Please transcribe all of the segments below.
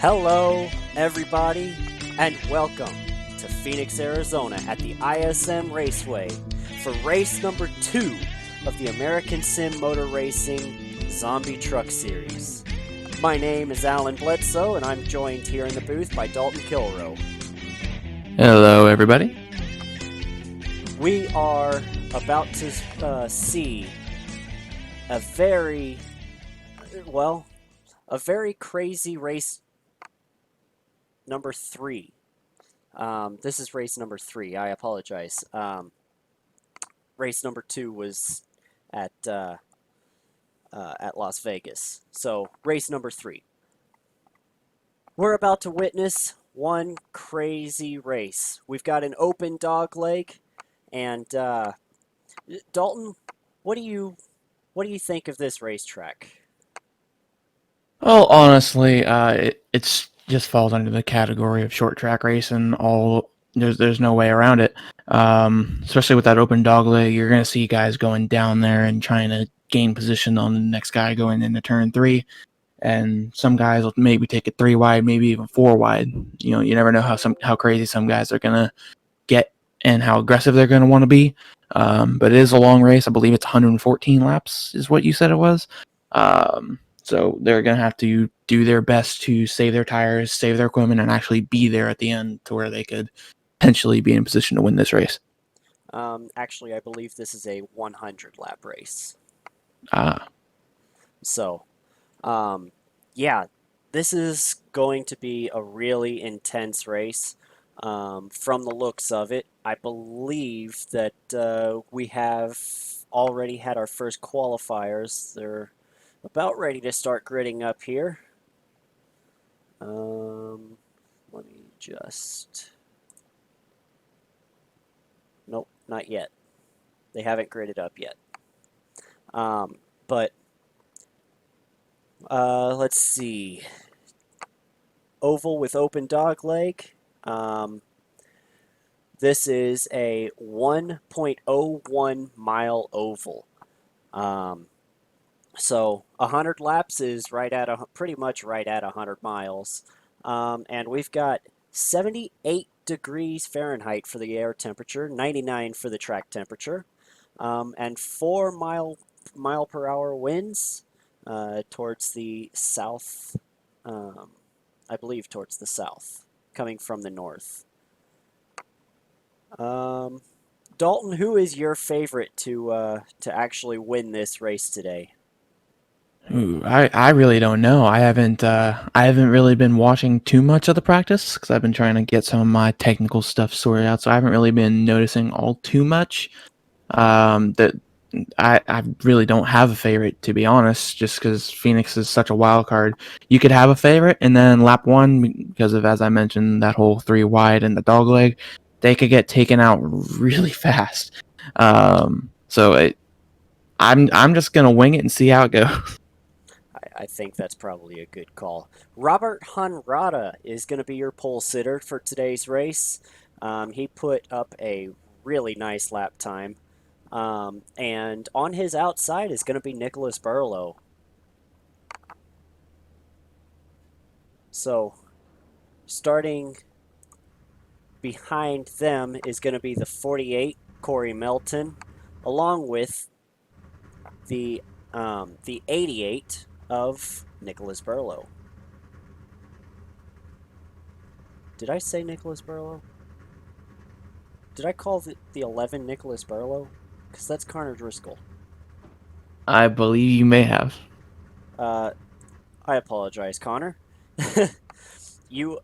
Hello, everybody, and welcome to Phoenix, Arizona at the ISM Raceway for race number 2 of the American Sim Motor Racing Zombie Truck Series. My name is Alan Bledsoe, and I'm joined here in the booth by Dalton Kilrow. Hello, everybody. We are about to see a very crazy race number 3. This is race number 3. I apologize. Race number 2 was at Las Vegas. So race number 3. We're about to witness one crazy race. We've got an open dog leg, and Dalton, what do you think of this racetrack? Well, honestly, it's just falls under the category of short track racing. There's no way around it. Especially with that open dog leg, you're gonna see guys going down there and trying to gain position on the next guy going into turn 3. And some guys will maybe take it 3 wide, maybe even 4 wide. You never know how crazy some guys are gonna get and how aggressive they're gonna want to be. But it is a long race. I believe it's 114 laps, is what you said it was. So they're going to have to do their best to save their tires, save their equipment, and actually be there at the end to where they could potentially be in a position to win this race. Actually, I believe this is a 100 lap race. Ah, So, yeah, this is going to be a really intense race. From the looks of it, I believe that we have already had our first qualifiers. They're about ready to start gridding up here. Let me just... Nope, not yet. They haven't gridded up yet. But let's see. Oval with open dog leg. This is a 1.01 mile oval. So 100 laps is pretty much right at 100 miles. And we've got 78 degrees Fahrenheit for the air temperature, 99 for the track temperature, and 4 mile per hour winds towards the south. I believe towards the south, coming from the north. Dalton, who is your favorite to actually win this race today? I really don't know. I haven't really been watching too much of the practice because I've been trying to get some of my technical stuff sorted out. So I haven't really been noticing all too much. That I really don't have a favorite, to be honest, just because Phoenix is such a wild card. You could have a favorite, and then lap one, because of, as I mentioned, that whole 3 wide and the dog leg, they could get taken out really fast. I'm just gonna wing it and see how it goes. I think that's probably a good call. Robert Honrada is going to be your pole sitter for today's race. He put up a really nice lap time. And on his outside is going to be Nicholas Burlow. So, starting behind them is going to be the 48, Corey Melton, along with the 88 of Nicholas Burlow. Did I say Nicholas Burlow? Did I call the 11 Nicholas Burlow? Because that's Connor Driscoll. I believe you may have. I apologize, Connor. you,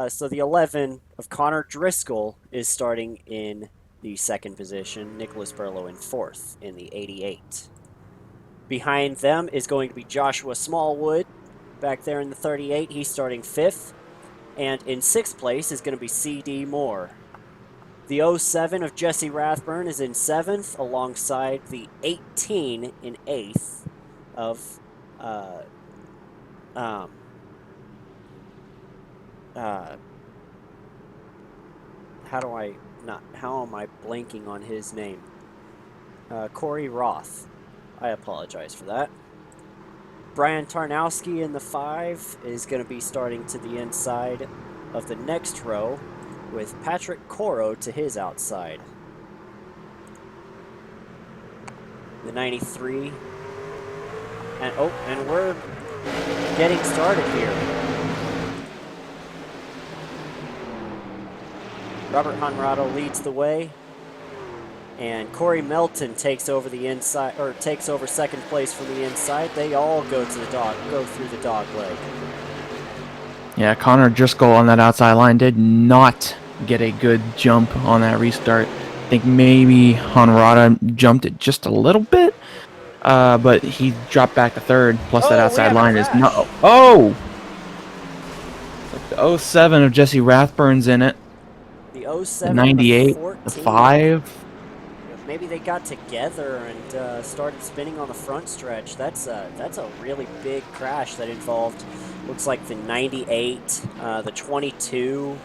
so the 11 of Connor Driscoll is starting in the second position. Nicholas Burlow in fourth in the 88. Behind them is going to be Joshua Smallwood back there in the 38. He's starting fifth. And in sixth place is going to be C.D. Moore. The 07 of Jesse Rathburn is in seventh, alongside the 18 in eighth of how am I blanking on his name? Corey Roth. I apologize for that. Brian Tarnowski in the 5 is going to be starting to the inside of the next row with Patrick Coro to his outside. The 93. And we're getting started here. Robert Honrado leads the way, and Corey Melton takes over the inside, or takes over second place from the inside. They all go through the dog leg. Yeah, Connor Driscoll on that outside line did not get a good jump on that restart. I think maybe Honrada jumped it just a little bit, but he dropped back to third. Plus, that outside line is no. Oh! Like the 07 of Jesse Rathburn's in it. The 07, the 98, the 5. Maybe they got together and started spinning on the front stretch. That's a really big crash that involved, looks like the 98, the 22,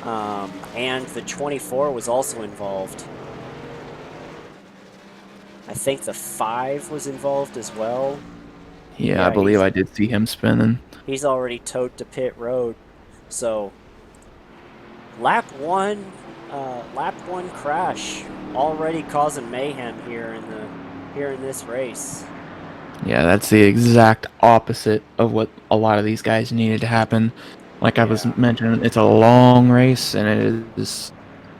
and the 24 was also involved. I think the 5 was involved as well. Yeah, I believe I did see him spinning. He's already towed to pit road. So lap one crash already causing mayhem here in this race. Yeah, that's the exact opposite of what a lot of these guys needed to happen. Like I was mentioning, it's a long race, and it is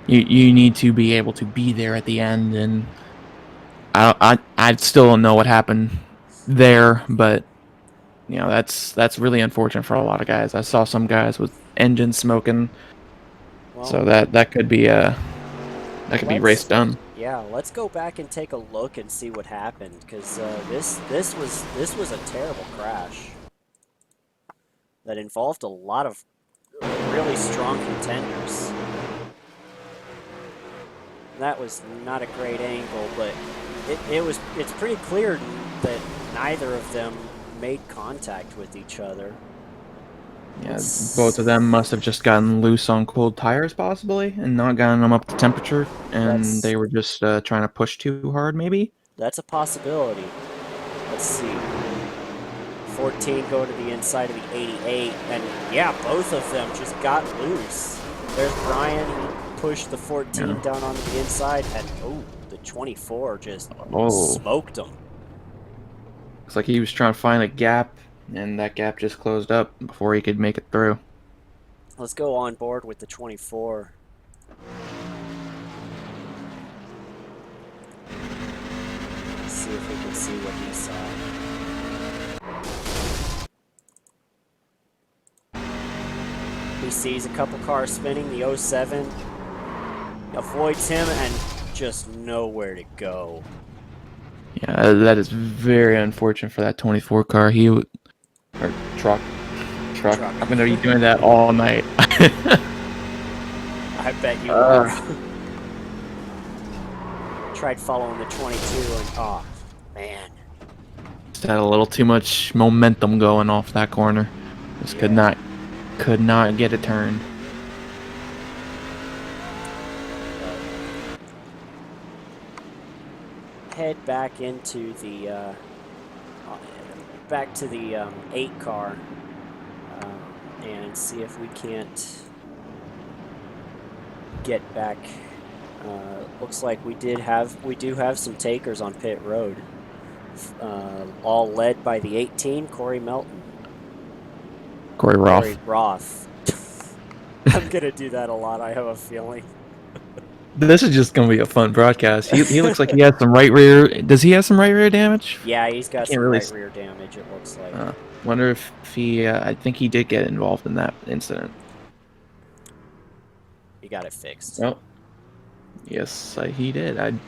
you need to be able to be there at the end. And I still don't know what happened there, but you know that's really unfortunate for a lot of guys. I saw some guys with engines smoking, well, so that could be be race done. Yeah, let's go back and take a look and see what happened, because this was a terrible crash that involved a lot of really strong contenders. That was not a great angle, but it's pretty clear that neither of them made contact with each other. Yeah, both of them must have just gotten loose on cold tires, possibly, and not gotten them up to temperature, and they were just trying to push too hard, maybe? That's a possibility. Let's see. 14 going to the inside of the 88, and yeah, both of them just got loose. There's Brian, he pushed the 14 down onto the inside, and the 24 just smoked him. Looks like he was trying to find a gap, and that gap just closed up before he could make it through. Let's go on board with the 24. Let's see if we can see what he saw. He sees a couple cars spinning. The 07 avoids him and just nowhere to go. Yeah, that is very unfortunate for that 24 car. Or truck. I'm gonna be doing that all night. I bet you are. Tried following the 22 and oh man. Just had a little too much momentum going off that corner. Just could not get it turned. Head back into the back to the 8 car and see if we can't get back. Looks like we do have some takers on pit road, all led by the 18, Corey Melton. Corey Roth. I'm gonna do that a lot, I have a feeling. This is just gonna be a fun broadcast. He looks like he has some right rear. Does he have some right rear damage? Yeah, he's got some right rear damage, it looks like. Wonder if he. I think he did get involved in that incident. He got it fixed. Well, yes, he did. Am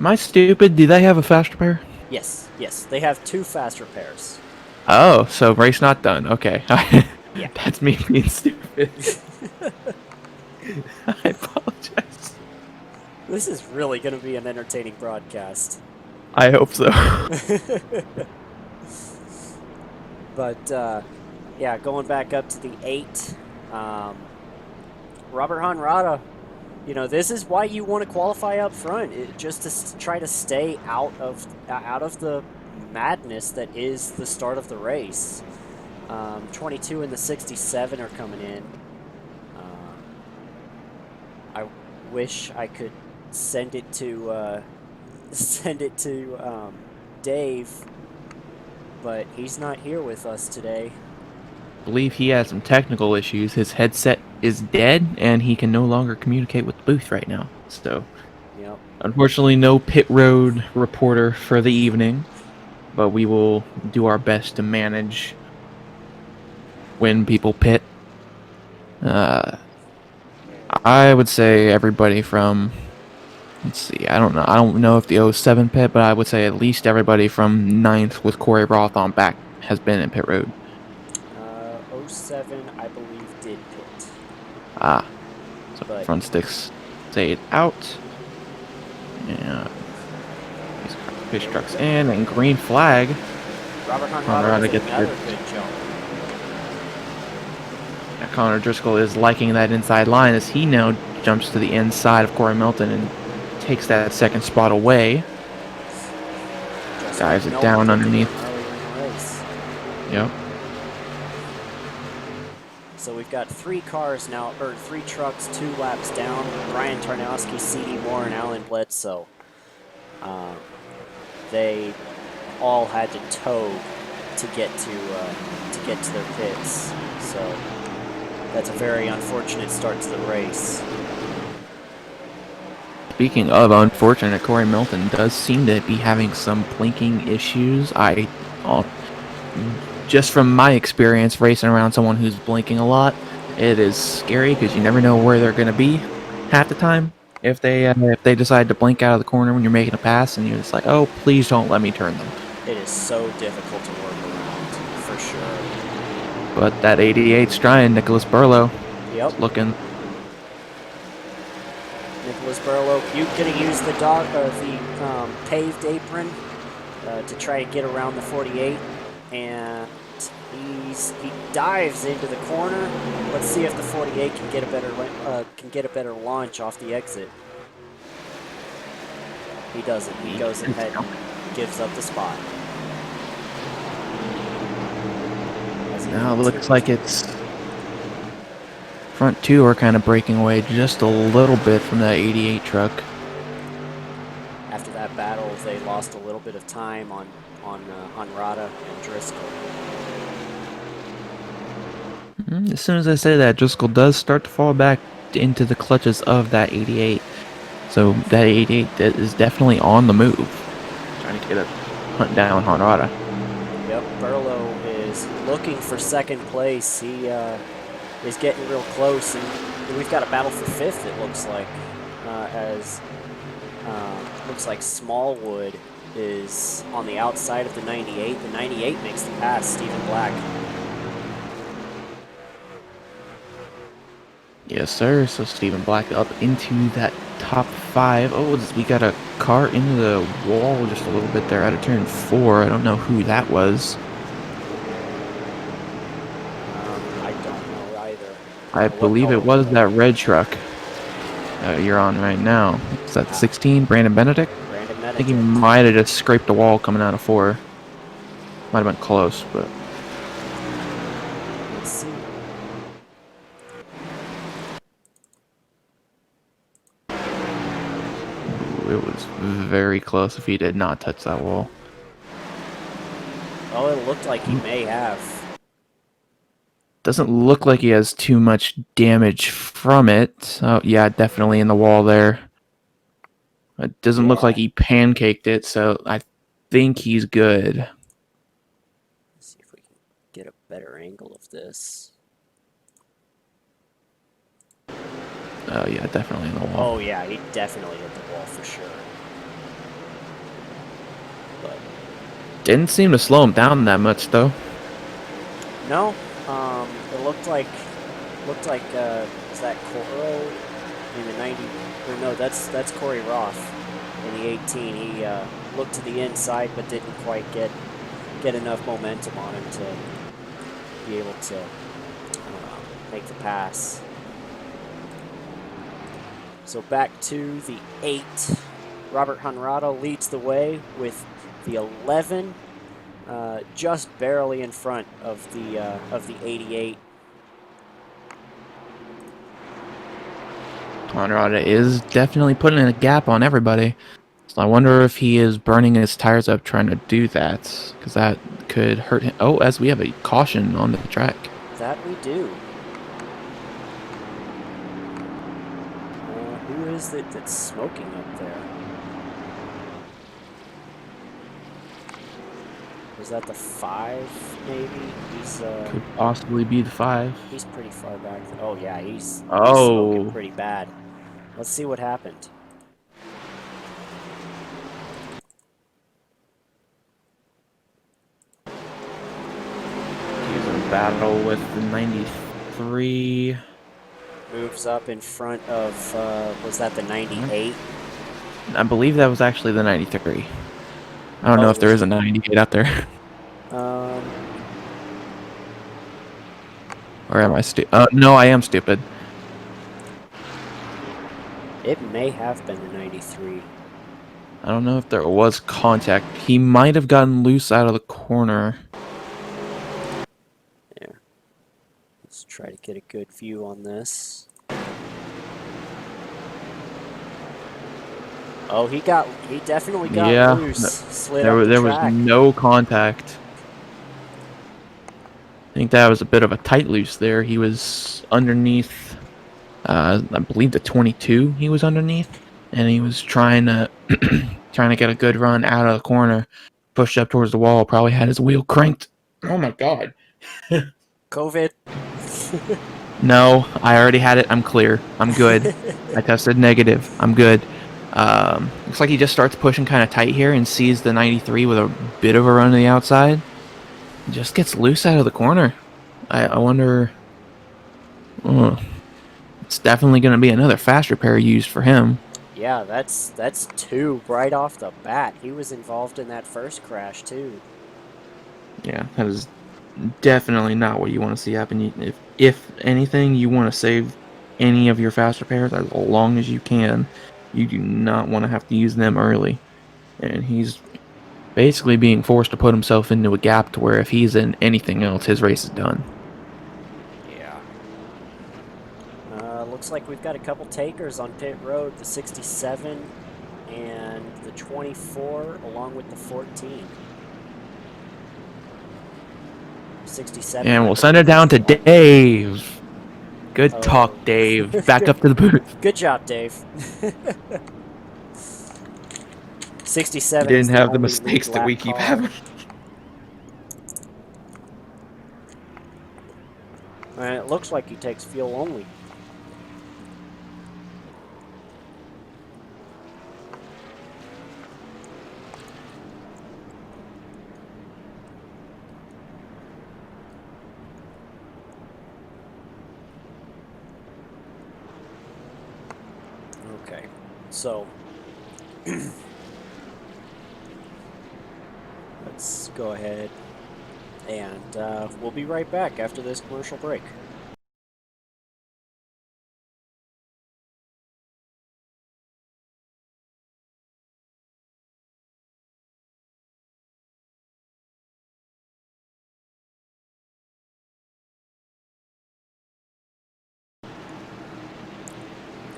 I stupid? Do they have a fast repair? Yes, they have 2 fast repairs. Oh, so race not done. Okay. Yeah. That's me being stupid. I apologize. This is really going to be an entertaining broadcast. I hope so. But, yeah, going back up to the 8, Robert Honrada, you know, this is why you want to qualify up front, just to try to stay out of the madness that is the start of the race. 22 and the 67 are coming in. I wish I could send it to send it to Dave, but he's not here with us today. I believe he has some technical issues. His headset is dead, and he can no longer communicate with the booth right now. So, Yep. unfortunately, no pit road reporter for the evening, but we will do our best to manage when people pit. I would say everybody from, let's see, I don't know if the '07 pit, but I would say at least everybody from ninth with Corey Roth on back has been in pit road. '07, I believe, did pit, Ah, so but front sticks stayed out. Yeah, fish trucks in and green flag. Robert Conrado Conrad with gets another good. good jump. Connor Driscoll is liking that inside line as he now jumps to the inside of Corey Milton and takes that second spot away. Just Dives like it Milton down did to him underneath. earlier in the race. Yep. So we've got 3 cars now, or 3 trucks, 2 laps down. Brian Tarnowski, C.D. Moore, and Alan Bledsoe. They all had to tow to get to their pits. So that's a very unfortunate start to the race. Speaking of unfortunate, Corey Milton does seem to be having some blinking issues. Just from my experience racing around someone who's blinking a lot, it is scary because you never know where they're going to be half the time. If they decide to blink out of the corner when you're making a pass, and you're just like, oh, please don't let me turn them. It is so difficult to work around, for sure. But that 88 Stryan, Nicholas Burlow, Yep. looking. Nicholas Burlow, you gonna use the paved apron to try to get around the 48, and he dives into the corner. Let's see if the 48 can get a better launch off the exit. He doesn't. He goes ahead and gives up the spot. Now it looks like it's front 2 are kind of breaking away just a little bit from that 88 truck. After that battle, they lost a little bit of time on Rada and Driscoll. As soon as I say that, Driscoll does start to fall back into the clutches of that 88. So that 88 is definitely on the move, trying to get a hunt down Honrada. Yep, Burlow is looking for second place. He is getting real close, and we've got a battle for 5th, it looks like, as looks like Smallwood is on the outside of the 98. The 98 makes the pass, Stephen Black. Yes, sir. So Stephen Black up into that top 5. Oh, we got a car into the wall just a little bit there out of turn 4. I don't know who that was. I don't know either. I believe it was that red truck you're on right now. Is that 16? Brandon Benedict? Brandon Benedict. I think he might have just scraped the wall coming out of 4. Might have been close, but... Let's see. It was very close if he did not touch that wall. Oh, it looked like he may have. Doesn't look like he has too much damage from it. Oh, yeah, definitely in the wall there. It doesn't look like he pancaked it, so I think he's good. Let's see if we can get a better angle of this. Oh, yeah, definitely in the wall. Oh, yeah, he definitely hit the wall for sure. But didn't seem to slow him down that much, though. No, it looked like was that Coro in the 90? Or no, that's Corey Roth in the 18. He looked to the inside, but didn't quite get enough momentum on him to be able to make the pass. So back to the 8. Robert Honrado leads the way with The 11 just barely in front of the 88. Conrad is definitely putting a gap on everybody. So I wonder if he is burning his tires up trying to do that, because that could hurt him. Oh, as we have a caution on the track. That we do. Who is it that's smoking up there? Was that the 5, maybe? He's Could possibly be the 5. he's pretty far back. Oh yeah, he's smoking Oh, pretty bad. Let's see what happened. he's in battle with the 93. Moves up in front of was that the 98? I believe that was actually the 93. I don't know Oh, if there is a 98 out there. um, Or am I stupid? No, I am stupid. it may have been the 93. I don't know if there was contact. He might have gotten loose out of the corner. Yeah. Let's try to get a good view on this. Oh, he definitely got Yeah, loose. Slid there up was, the there was track. no contact. I think that was a bit of a tight loose there. He was underneath, I believe the 22 he was underneath, and he was trying to trying to get a good run out of the corner, pushed up towards the wall, probably had his wheel cranked. Oh my god. COVID. No, I already had it. I'm clear. I'm good. I tested negative. I'm good. Looks like he just starts pushing kind of tight here and sees the 93 with a bit of a run to the outside. Just gets loose out of the corner. I wonder. It's definitely going to be another fast repair used for him. Yeah, that's 2 right off the bat. He was involved in that first crash too. Yeah, that is definitely not what you want to see happen. If anything, you want to save any of your fast repairs as long as you can. You do not want to have to use them early. And he's basically being forced to put himself into a gap to where if he's in anything else, his race is done. Yeah. Looks like we've got a couple takers on pit road, the 67 and the 24, along with the 14. 67. And we'll send it down to Dave. Good talk, Oh. Dave. Back up to the booth. Good job, Dave. You 67 is didn't the have the only mistakes lead that we lap keep car. having. And it looks like he takes fuel only. Okay, so let's go ahead and we'll be right back after this commercial break.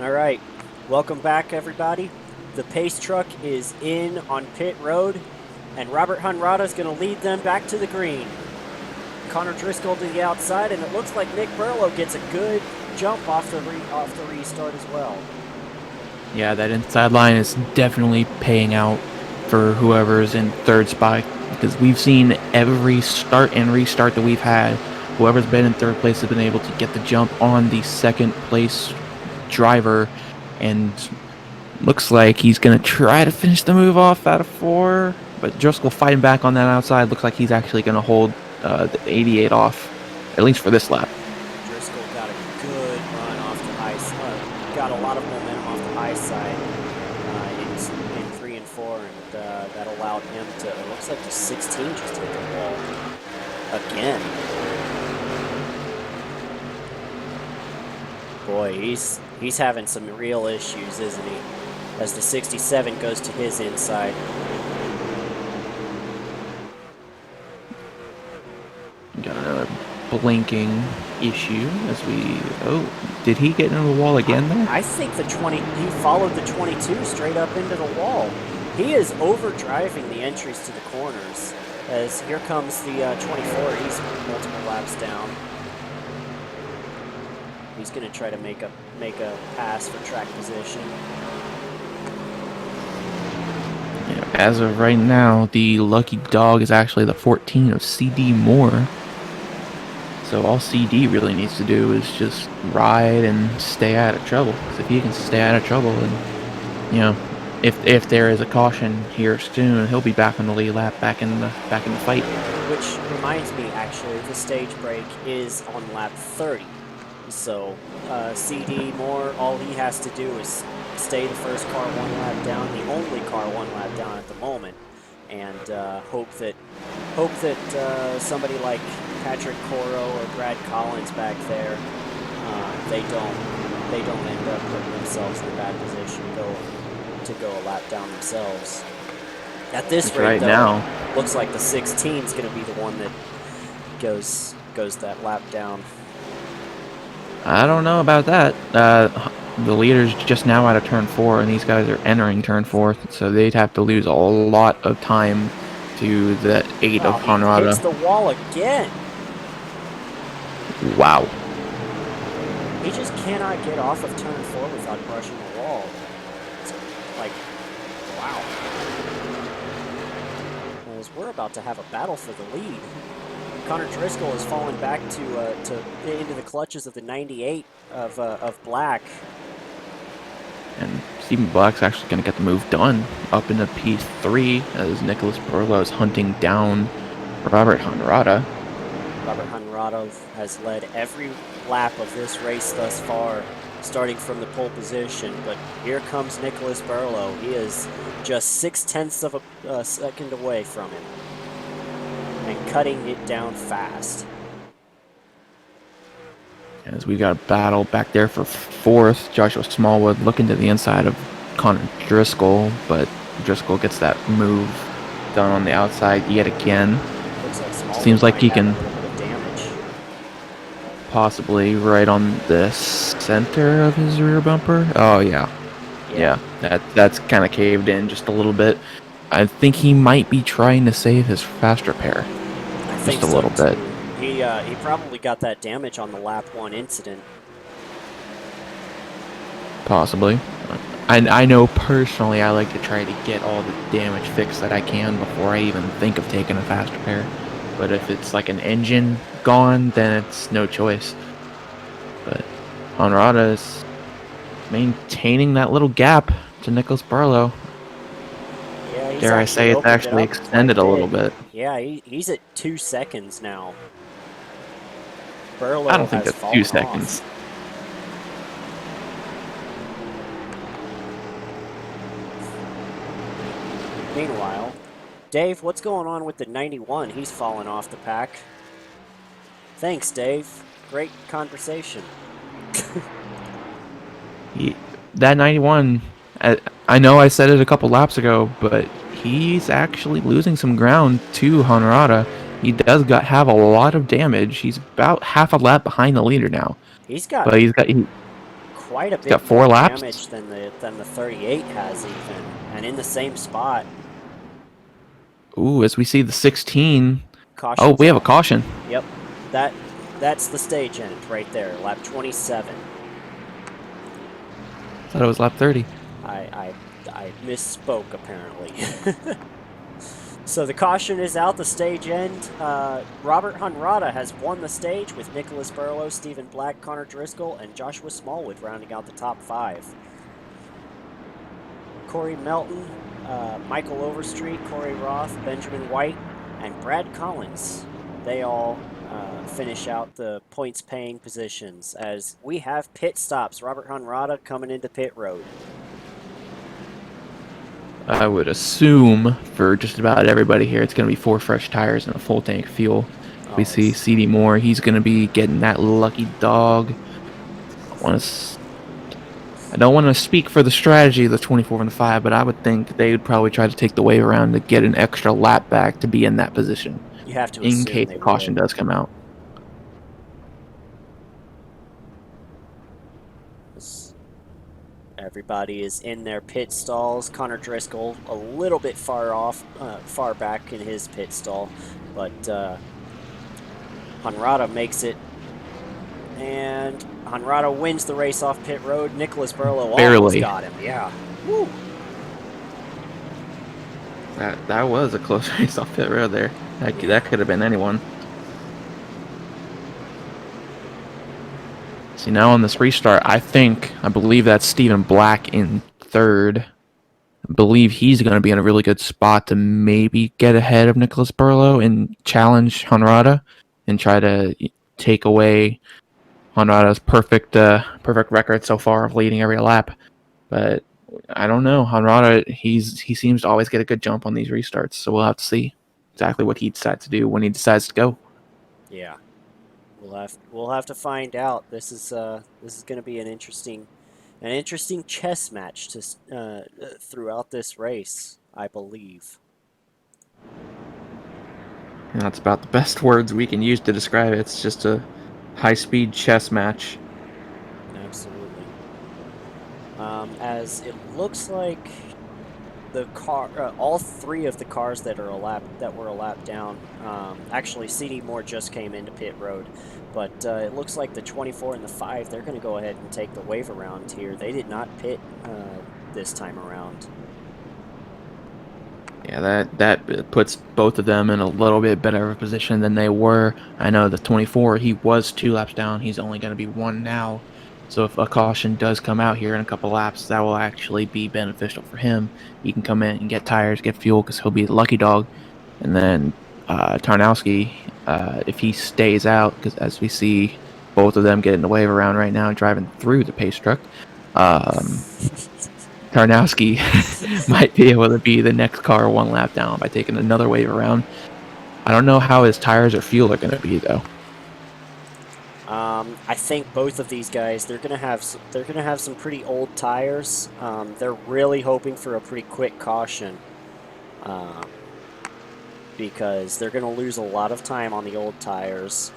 All right, welcome back, everybody. The pace truck is in on pit road, and Robert Hunrada is going to lead them back to the green. Connor Driscoll to the outside, and it looks like Nick Burlow gets a good jump off the restart as well. Yeah, that inside line is definitely paying out for whoever's in third spot, because we've seen every start and restart that we've had, whoever's been in third place has been able to get the jump on the second place driver, and looks like he's going to try to finish the move off out of 4, but Driscoll fighting back on that outside. Looks like he's actually going to hold the 88 off, at least for this lap. Driscoll got a good run off the high side, got a lot of momentum off the high side in 3 and 4, and that allowed him to, it looks like the 16 just hit the wall again. Boy, he's having some real issues, isn't he? As the 67 goes to his inside. blinking issue as we. Oh, did he get into the wall again there? I think he followed the 22 straight up into the wall. He is overdriving the entries to the corners. As here comes the 24, he's multiple laps down. He's going to try to make a pass for track position. Yeah, as of right now, the lucky dog is actually the 14 of CD Moore. So all CD really needs to do is just ride and stay out of trouble. Because if he can stay out of trouble, then, you know, if there is a caution here soon, he'll be back on the lead lap, back in the fight. Which reminds me, actually, the stage break is on lap 30. So CD Moore, all he has to do is stay the first car one lap down, the only car one lap down at the moment, and hope that somebody like Patrick Coro or Brad Collins back there, they don't end up putting themselves in a bad position to go a lap down themselves. At this rate, right though, now, looks like the 16 is going to be the one that goes that lap down. I don't know about that. The leader's just now out of turn 4, and these guys are entering turn 4, so they'd have to lose a lot of time to the 8 of Honorata. He hits the wall again. Wow. He just cannot get off of turn 4 without brushing the wall. It's like, wow. As we're about to have a battle for the lead. Connor Driscoll has fallen back into the clutches of the 98 of Black. And Stephen Black's actually going to get the move done up into P3 as Nicholas Burlow is hunting down Robert Honorata. Robert Honorata has led every lap of this race thus far, starting from the pole position. But here comes Nicholas Burlow. He is just 0.6 of a second away from him, and cutting it down fast. As we got a battle back there for 4th, Joshua Smallwood looking to the inside of Connor Driscoll, but Driscoll gets that move done on the outside yet again. Seems like he can possibly right on the center of his rear bumper. Oh yeah, that's kind of caved in just a little bit. I think he might be trying to save his fast repair just a little bit. He probably got that damage on the lap 1 incident. Possibly. I know personally I like to try to get all the damage fixed that I can before I even think of taking a fast repair. But if it's like an engine gone, then it's no choice. But Honorata is maintaining that little gap to Nicholas Barlow. Yeah, dare I say it's actually extended a little bit. Yeah, he's at 2 seconds now. Burlow I don't think that's 2 seconds. Meanwhile, Dave, what's going on with the 91? He's fallen off the pack. Thanks, Dave. Great conversation. That 91, I know I said it a couple laps ago, but he's actually losing some ground to Honorata. He does have a lot of damage. He's about half a lap behind the leader now. He's got quite a bit got 4 more laps damage than the 38 has even, and in the same spot. Ooh, as we see the 16. Caution's oh, we have a caution. Yep, that's the stage end right there, lap 27. I thought it was lap 30. I misspoke apparently. So the caution is out, the stage end. Robert Honorata has won the stage with Nicholas Burlow, Stephen Black, Connor Driscoll, and Joshua Smallwood rounding out the top 5. Corey Melton, Michael Overstreet, Corey Roth, Benjamin White, and Brad Collins. They all finish out the points-paying positions as we have pit stops. Robert Honorata coming into pit road. I would assume for just about everybody here, it's going to be 4 fresh tires and a full tank of fuel. We see CD Moore. He's going to be getting that lucky dog. I don't want to speak for the strategy of the 24 and 5, but I would think they would probably try to take the wave around to get an extra lap back to be in that position. You have to in case the caution does come out. Everybody is in their pit stalls. Connor Driscoll a little bit far back in his pit stall, but Hanrada makes it, and Hanrada wins the race off pit road. Nicholas Burlow almost Barely. got him. Yeah. Woo. That was a close race off pit road there. That Yeah. could have been anyone. See, now on this restart, I believe that's Stephen Black in third. I believe he's going to be in a really good spot to maybe get ahead of Nicholas Burlow and challenge Honrada and try to take away Honrada's perfect record so far of leading every lap. But I don't know. Honrada, he seems to always get a good jump on these restarts, so we'll have to see exactly what he decides to do when he decides to go. Yeah. We'll have to find out. This is going to be an interesting chess match throughout this race, I believe. And that's about the best words we can use to describe it. It's just a high-speed chess match. Absolutely. As it looks like all three of the cars that were a lap down. Actually, CD Moore just came into pit road, but it looks like the 24 and the 5. They're going to go ahead and take the wave around here. They did not pit this time around. Yeah, that puts both of them in a little bit better of a position than they were. I know the 24, he was 2 laps down. He's only going to be 1 now. So if a caution does come out here in a couple laps, that will actually be beneficial for him. He can come in and get tires, get fuel, because he'll be the lucky dog. And then Tarnowski, if he stays out, because as we see both of them getting the wave around right now, driving through the pace truck, Tarnowski might be able to be the next car 1 lap down by taking another wave around. I don't know how his tires or fuel are going to be though. I think both of these guys they're gonna have some pretty old tires. They're really hoping for a pretty quick caution because they're gonna lose a lot of time on the old tires.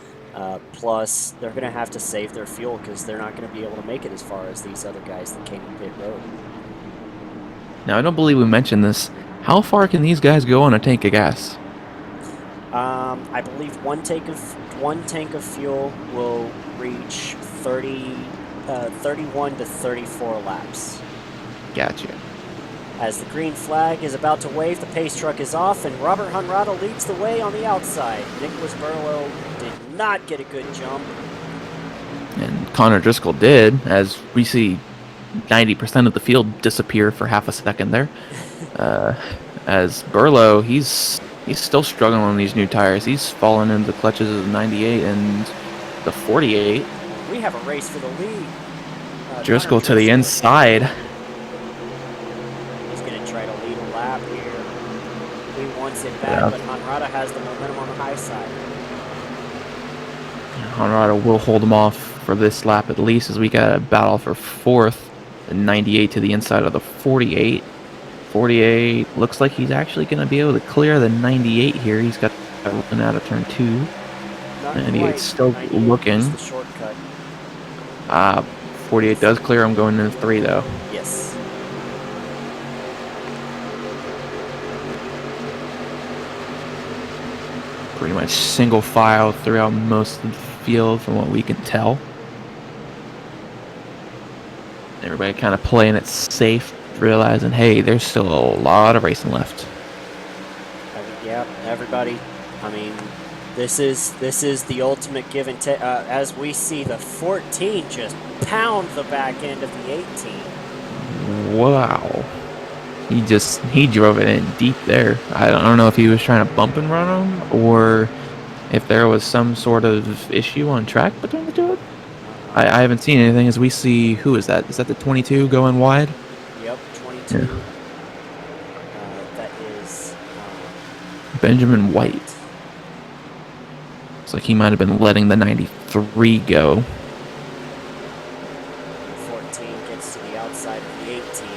Plus, they're gonna have to save their fuel because they're not gonna be able to make it as far as these other guys that came to pit road. Now, I don't believe we mentioned this. How far can these guys go on a tank of gas? I believe one tank of fuel will reach 31 to 34 laps. Gotcha. As the green flag is about to wave, the pace truck is off, and Robert Hunrada leads the way on the outside. Nicholas Burlow did not get a good jump. And Connor Driscoll did, as we see 90% of the field disappear for half a second there. As Burlow, he's still struggling on these new tires. He's fallen into the clutches of the 98 and the 48. We have a race for the lead. Driscoll to the inside. He's going to try to lead a lap here. He wants it back, but Hanrada has the momentum on the high side. Hanrada will hold him off for this lap at least, as we got a battle for 4th. The 98 to the inside of the 48. 48 looks like he's actually going to be able to clear the 98 here. He's got to run out of turn 2. 98 still looking. The shortcut. 48 does clear him going into 3 though. Yes. Pretty much single file throughout most of the field from what we can tell. Everybody kind of playing it safe, realizing, hey, there's still a lot of racing left. Yeah, everybody. I mean, this is the ultimate give and take. As we see the 14 just pound the back end of the 18. Wow. He drove it in deep there. I don't know if he was trying to bump and run him or if there was some sort of issue on track between the two. I haven't seen anything. As we see, who is that? Is that the 22 going wide? Yep, 22. Yeah. That is Benjamin White. Looks like he might have been letting the 93 go. 14 gets to the outside of the 18.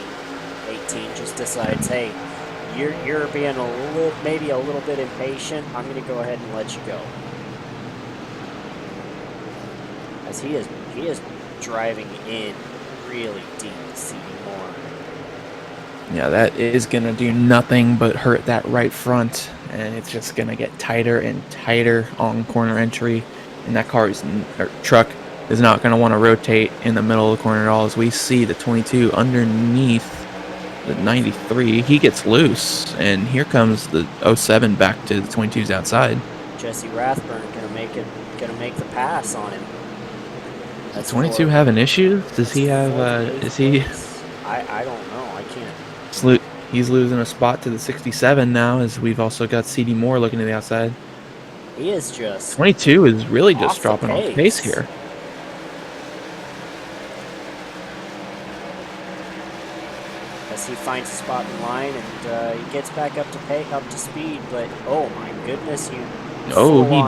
18 just decides, hey, you're being maybe a little bit impatient. I'm going to go ahead and let you go. As he is driving in really deep to CD Moore. Yeah, that is going to do nothing but hurt that right front, and it's just going to get tighter and tighter on corner entry, and that truck is not going to want to rotate in the middle of the corner at all. As we see the 22 underneath the 93, he gets loose, and here comes the 07 back to the 22's outside. Jesse Rathburn gonna make the pass on him. Does the 22 have an issue? Does he have, is he... I don't know, I can't. He's losing a spot to the 67 now, as we've also got CD Moore looking to the outside. He is just 22 is really just dropping off pace here. As he finds a spot in line, and he gets back up to speed, but oh my goodness, he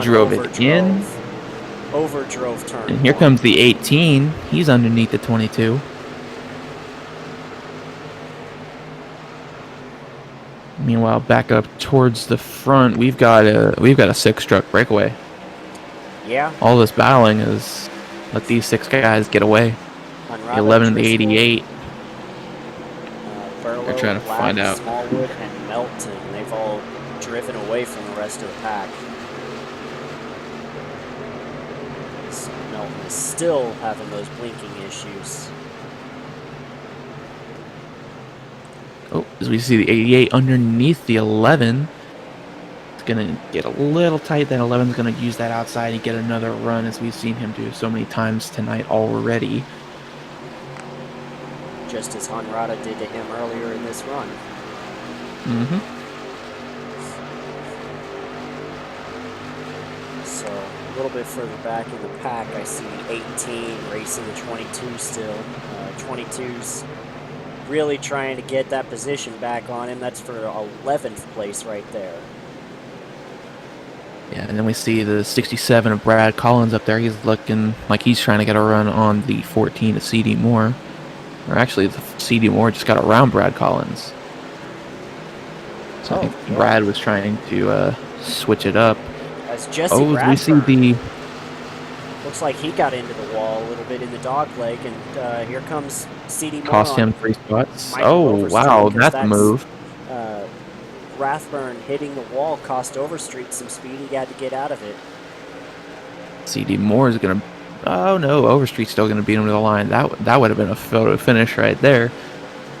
drove it in. Overdrove turn. And here comes the 18. He's underneath the 22. Meanwhile, back up towards the front, we've got a 6 truck breakaway. Yeah. All this battling is let these 6 guys get away. The 11 and the 88. They're trying to find out. Smallwood and Melton, they've all driven away from the rest of the pack. So Melton is still having those blinking issues. Oh, as we see the 88 underneath the 11. It's going to get a little tight. That 11 is going to use that outside and get another run, as we've seen him do so many times tonight already. Just as Hanrada did to him earlier in this run. So a little bit further back in the pack, I see 18 racing the 22 still. 22's really trying to get that position back on him. That's for 11th place right there. Yeah, and then we see the 67 of Brad Collins up there. He's looking like he's trying to get a run on the 14 of CD Moore. Or actually, the CD Moore just got around Brad Collins. So I think Brad was trying to switch it up. As Jesse Bradford, we see the... Looks like he got into the wall a little bit in the dog leg, and here comes CD Moore. Cost him 3 spots. Oh, wow, that's a move. Rathburn hitting the wall cost Overstreet some speed. He had to get out of it. CD Moore is going to... Oh, no, Overstreet's still going to beat him to the line. That would have been a photo finish right there.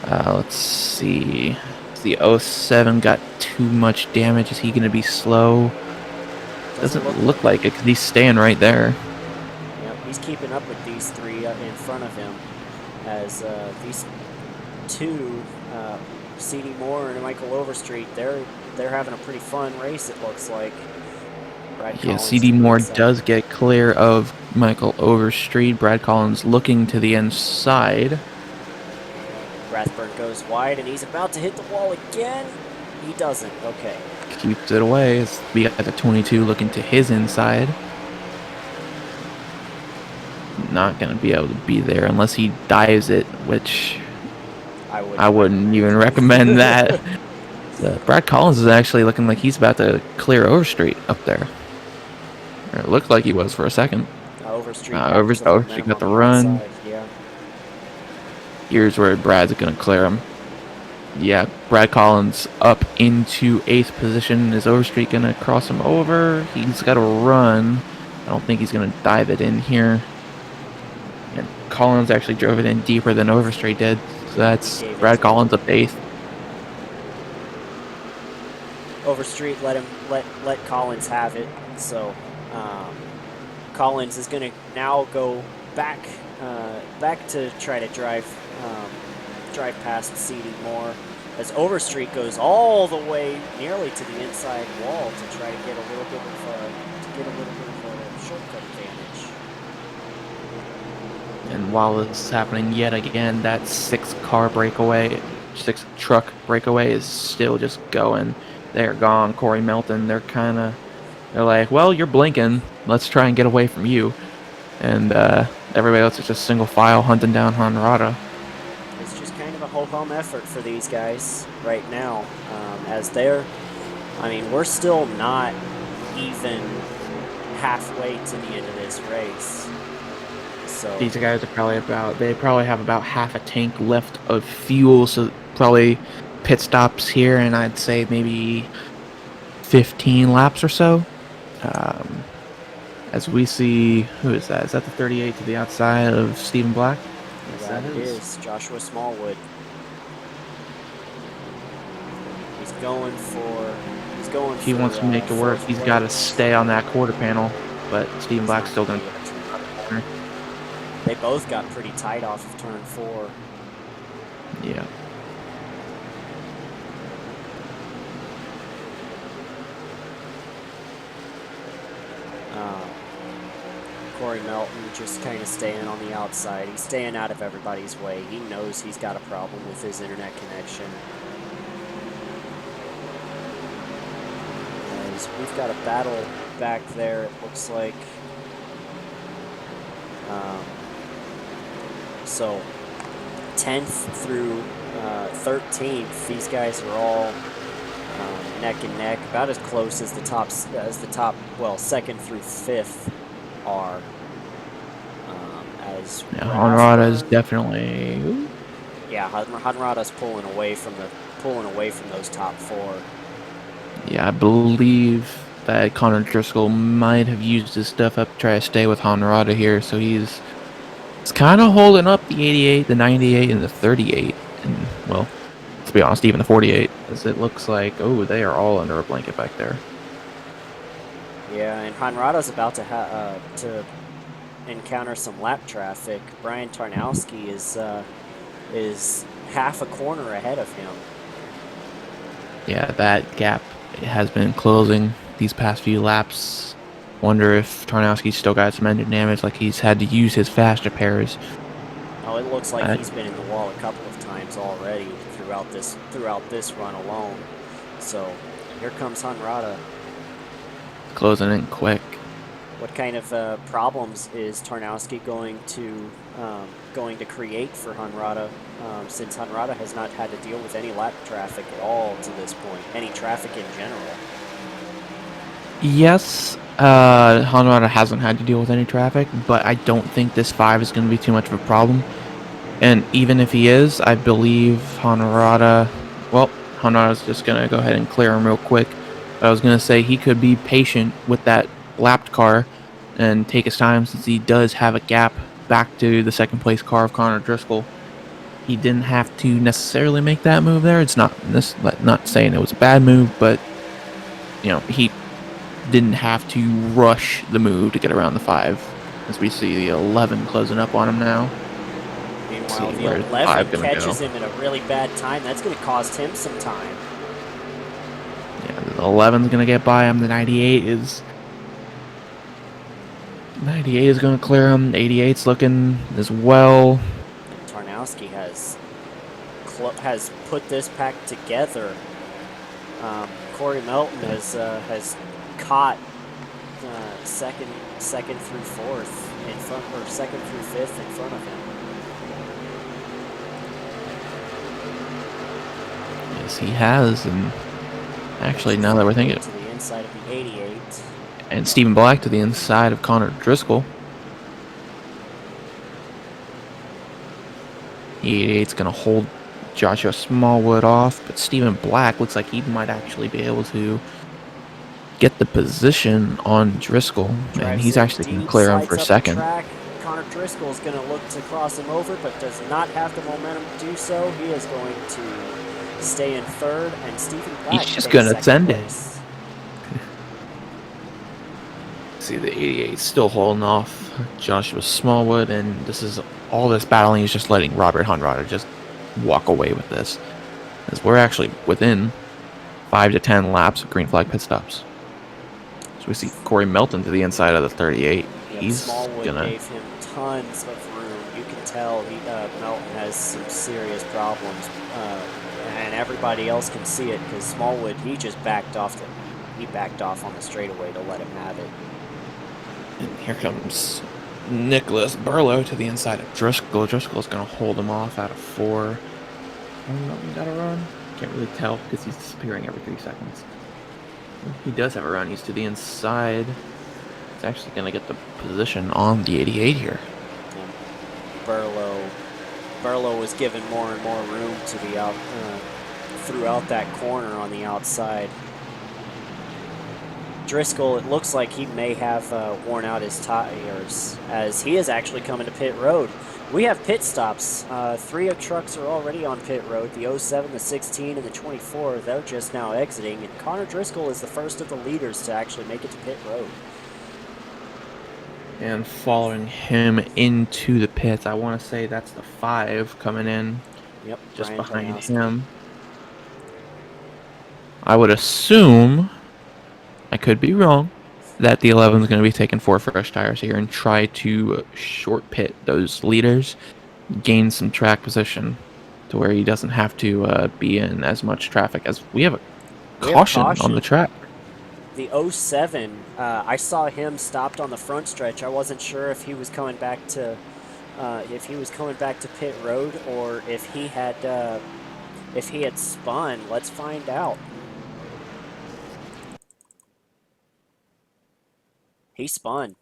Let's see. The 07 got too much damage. Is he going to be slow? Doesn't look like it, because he's staying right there. Yep, he's keeping up with these 3 in front of him. As these 2, CD Moore and Michael Overstreet, they're having a pretty fun race, it looks like. Yeah, CD Moore does get clear of Michael Overstreet. Brad Collins looking to the inside. Rathburn goes wide, and he's about to hit the wall again. He doesn't. Okay. Keeps it away. We got the 22 looking to his inside. Not going to be able to be there unless he dives it, which I wouldn't even recommend that. Brad Collins is actually looking like he's about to clear Overstreet up there. Or it looked like he was for a second. Overstreet got the run. Yeah. Here's where Brad's going to clear him. Yeah, Brad Collins up into 8th position. Is Overstreet going to cross him over? He's got to run. I don't think he's going to dive it in here. And Collins actually drove it in deeper than Overstreet did. So that's Brad Collins up 8th. Overstreet let Collins have it. So Collins is going to now go back to try to drive past CD Moore, as Overstreet goes all the way nearly to the inside wall to try to get a little bit of a shortcut advantage. And while this is happening yet again, that 6 truck breakaway is still just going. They're gone. Corey Melton, they're like, well, you're blinking. Let's try and get away from you. And everybody else is just single file hunting down Hanrada. It's just kind of a ho-hum effort for these guys right now, we're still not even halfway to the end of this race. So these guys are they probably have about half a tank left of fuel, so probably pit stops here, and I'd say maybe 15 laps or so. Um, as we see, who is that? Is that the 38 to the outside of Stephen Black? Yes, that that it is. is Joshua Smallwood. He's going for He wants to make it work. fourth He's got to place. stay on that quarter panel, but Stephen He's Black's not still going to going be able to. to corner. They both got pretty tight off of turn 4. Yeah. Um, Corey Melton just kind of staying on the outside. He's staying out of everybody's way. He knows he's got a problem with his internet connection. As we've got a battle back there, it looks like. So 10th through 13th, these guys are all neck and neck, about as close as the top, well, 2nd through 5th are. As Yeah, Honorata is Rathburn, definitely. yeah, Hanrada's pulling away from those top 4. Yeah, I believe that Connor Driscoll might have used his stuff up to try to stay with Honorata here, so he's kind of holding up the 88, the 98, and the 38. And, well, to be honest, even the 48, as it looks like, oh, they are all under a blanket back there. Yeah, and Hanrada's about to encounter some lap traffic. Brian Tarnowski is half a corner ahead of him. Yeah, that gap has been closing these past few laps. Wonder if Tarnowski's still got some engine damage, like he's had to use his fast repairs. Oh, it looks like he's been in the wall a couple of times already throughout this run alone. So here comes Hanrada. Closing in quick. What kind of problems is Tarnowski going to create for Hanrada, since Hanrada has not had to deal with any lap traffic at all to this point, any traffic in general? Yes, Hanrada hasn't had to deal with any traffic, but I don't think this 5 is going to be too much of a problem. And even if he is, I believe Hanrada's just going to go ahead and clear him real quick. But I was going to say he could be patient with that lapped car and take his time, since he does have a gap back to the second place car of Connor Driscoll. He didn't have to necessarily make that move there. It's not saying it was a bad move, but he didn't have to rush the move to get around the 5. As we see the 11 closing up on him now. Meanwhile, See, the where's 11 gonna catches go? him in a really bad time. That's going to cost him some time. Yeah, the 11's gonna get by him. The 98 is gonna clear him. 88's looking as well. And Tarnowski has put this pack together. Corey Melton has caught second through 4th in front, or 2nd through 5th in front of him. Yes, he has. And actually, now that we're thinking, to the inside of the 88, and Stephen Black to the inside of Connor Driscoll. The 88's gonna hold Joshua Smallwood off, but Stephen Black looks like he might actually be able to get the position on Driscoll, and he's actually going to clear him for second. Connor Driscoll is going to look to cross him over, but does not have the momentum to do so. He is going to stay in 3rd, and Stephen Black he's just going to send it. See, the 88 still holding off Joshua Smallwood, and all this battling is just letting Robert Hanrada just walk away with this, as we're actually within 5 to 10 laps of green flag pit stops. So we see Corey Melton to the inside of the 38. He's Smallwood gave him tons of room. You can tell Melton has some serious problems, and everybody else can see it, because Smallwood, he just backed off on the straightaway to let him have it. And here comes Nicholas Burlow to the inside of Driscoll. Driscoll's going to hold him off out of 4. Melton got a run. Can't really tell because he's disappearing every 3 seconds. He does have a run. He's to the inside. He's actually going to get the position on the 88 here. Burlow was given more and more room to be out throughout that corner on the outside. Driscoll, it looks like he may have worn out his tires as he is actually coming to pit road. We have pit stops. 3 of trucks are already on pit road. The 07, the 16, and the 24, they're just now exiting. And Connor Driscoll is the first of the leaders to actually make it to pit road. And following him into the pits, I want to say that's the 5 coming in. Yep, just Brian behind Blanowski. him. I would assume, I could be wrong, that the 11 is going to be taking 4 fresh tires here and try to short pit those leaders, gain some track position to where he doesn't have to be in as much traffic as we have a caution on the track. The 07, I saw him stopped on the front stretch. I wasn't sure if he was coming back to pit road or if he had spun. Let's find out. He spun.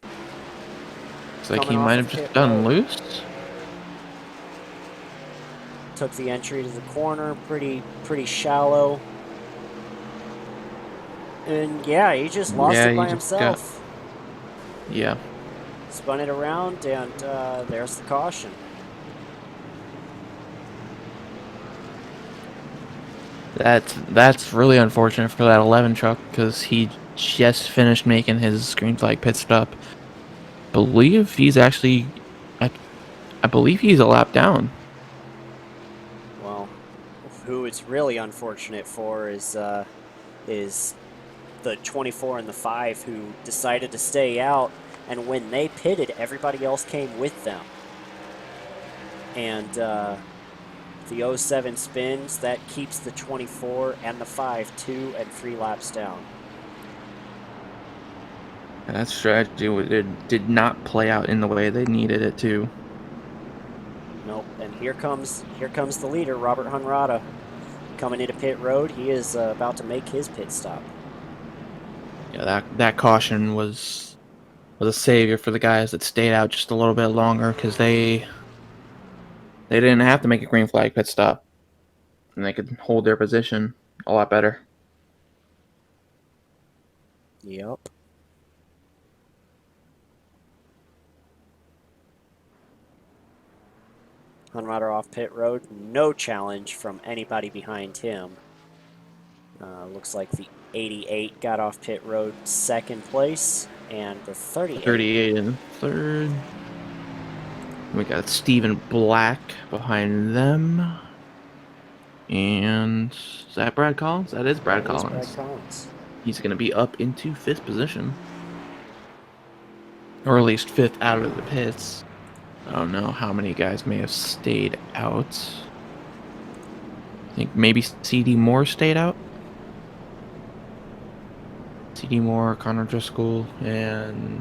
It's like he might have just done loose. Took the entry to the corner, pretty shallow. And yeah, he just lost it by himself. Yeah. Spun it around, and there's the caution. That's really unfortunate for that 11 truck because he just finished making his green flag pit stop. I believe he's actually, I believe he's a lap down. Well, who it's really unfortunate for is the 24 and the 5 who decided to stay out, and when they pitted, everybody else came with them. And the 07 spins, that keeps the 24 and the 5 2 and 3 laps down. And that strategy did not play out in the way they needed it to. Nope. And here comes the leader, Robert Hunrada, coming into pit road. He is about to make his pit stop. Yeah, that caution was a savior for the guys that stayed out just a little bit longer because they didn't have to make a green flag pit stop, and they could hold their position a lot better. Yep. Hunrada off pit road. No challenge from anybody behind him. Looks like the 88 got off pit road second place, and the 38. 38 in third. We got Stephen Black behind them. And is that Brad Collins? That is Brad Collins. He's going to be up into 5th position. Or at least 5th out of the pits. I don't know how many guys may have stayed out. I think maybe CD Moore stayed out. CD Moore, Connor Driscoll, and...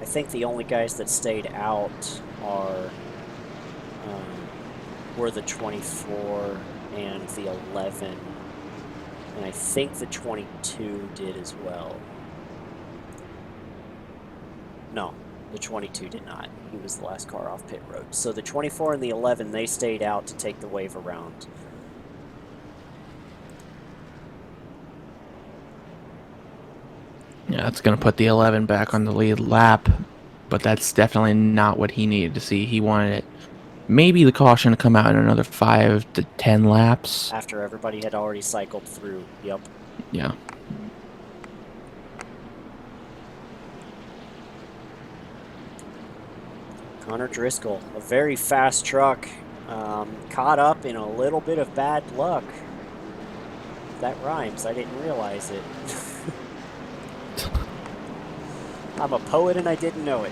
I think the only guys that stayed out were the 24 and the 11. And I think the 22 did as well. No, the 22 did not. He was the last car off pit road. So the 24 and the 11, they stayed out to take the wave around. Yeah, that's going to put the 11 back on the lead lap, but that's definitely not what he needed to see. He wanted it, maybe the caution to come out in another 5 to 10 laps. After everybody had already cycled through, yep. Yeah. Connor Driscoll, a very fast truck, caught up in a little bit of bad luck. That rhymes, I didn't realize it. I'm a poet and I didn't know it.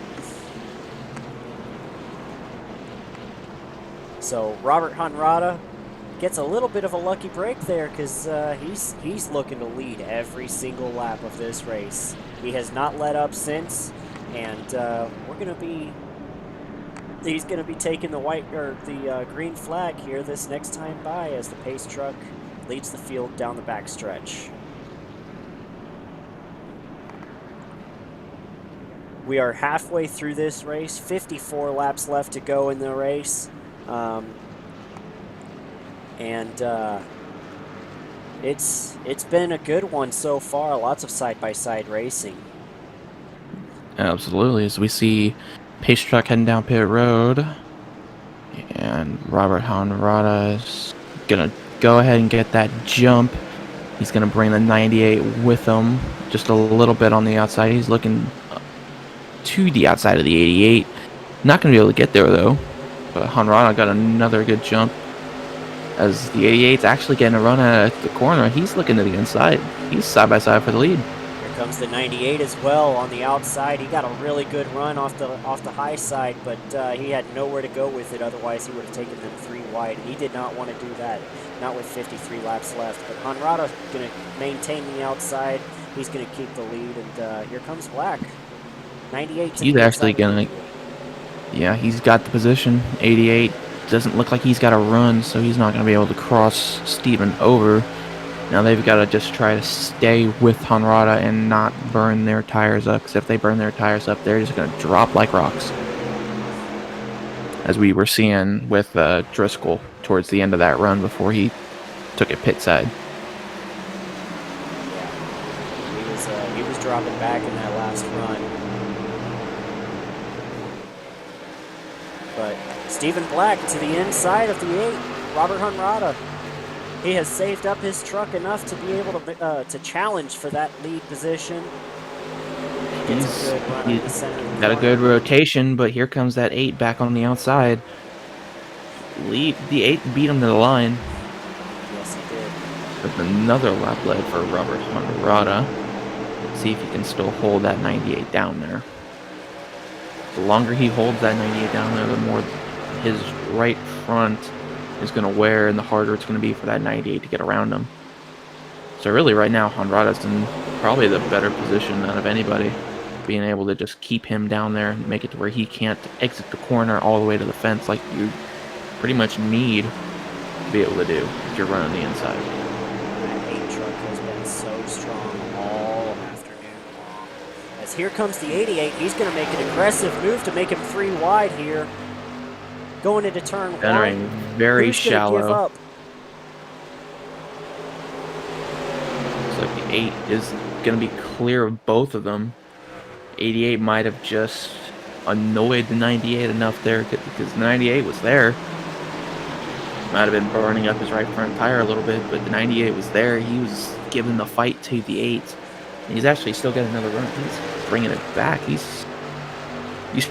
So Robert Hunrada gets a little bit of a lucky break there because he's looking to lead every single lap of this race. He has not let up since, and he's gonna be taking the green flag here this next time by as the pace truck leads the field down the backstretch. We are halfway through this race, 54 laps left to go in the race. And it's been a good one so far. Lots of side-by-side racing. Absolutely. As we see Pace Truck heading down pit road, and Robert Honrada is gonna go ahead and get that jump. He's gonna bring the 98 with him, just a little bit on the outside. He's looking to the outside of the 88. Not gonna be able to get there though. But Honrada got another good jump. As the 88's actually getting a run at the corner, he's looking to the inside. He's side by side for the lead. Here comes the 98 as well on the outside. He got a really good run off the high side, but he had nowhere to go with it. Otherwise, he would have taken them 3 wide, and he did not want to do that. Not with 53 laps left. But Honrada's going to maintain the outside. He's going to keep the lead, and here comes Black. 98. He's actually gonna. Yeah, he's got the position. 88 doesn't look like he's got a run, so he's not gonna be able to cross Steven over. Now they've got to just try to stay with Honrada and not burn their tires up, because if they burn their tires up, they're just going to drop like rocks. As we were seeing with Driscoll towards the end of that run before he took it pit side. Yeah, he was dropping back in that last run. But Stephen Black to the inside of the 8, Robert Honrada. He has saved up his truck enough to be able to challenge for that lead position. He's got a good rotation, but here comes that 8 back on the outside. The 8 beat him to the line. Yes, he did. With another lap led for Robert Honrada. See if he can still hold that 98 down there. The longer he holds that 98 down there, the more his right front is going to wear, and the harder it's going to be for that 98 to get around him. So really right now, Honrada's in probably the better position out of anybody, being able to just keep him down there and make it to where he can't exit the corner all the way to the fence like you pretty much need to be able to do if you're running the inside. That 8 truck has been so strong all afternoon long. As here comes the 88, he's going to make an aggressive move to make him 3 wide here. Going into turn 1. Entering very shallow. Give up? Looks like the 8 is going to be clear of both of them. 88 might have just annoyed the 98 enough there, because the 98 was there. Might have been burning up his right front tire a little bit, but the 98 was there. He was giving the fight to the 8. And he's actually still got another run. He's bringing it back. He's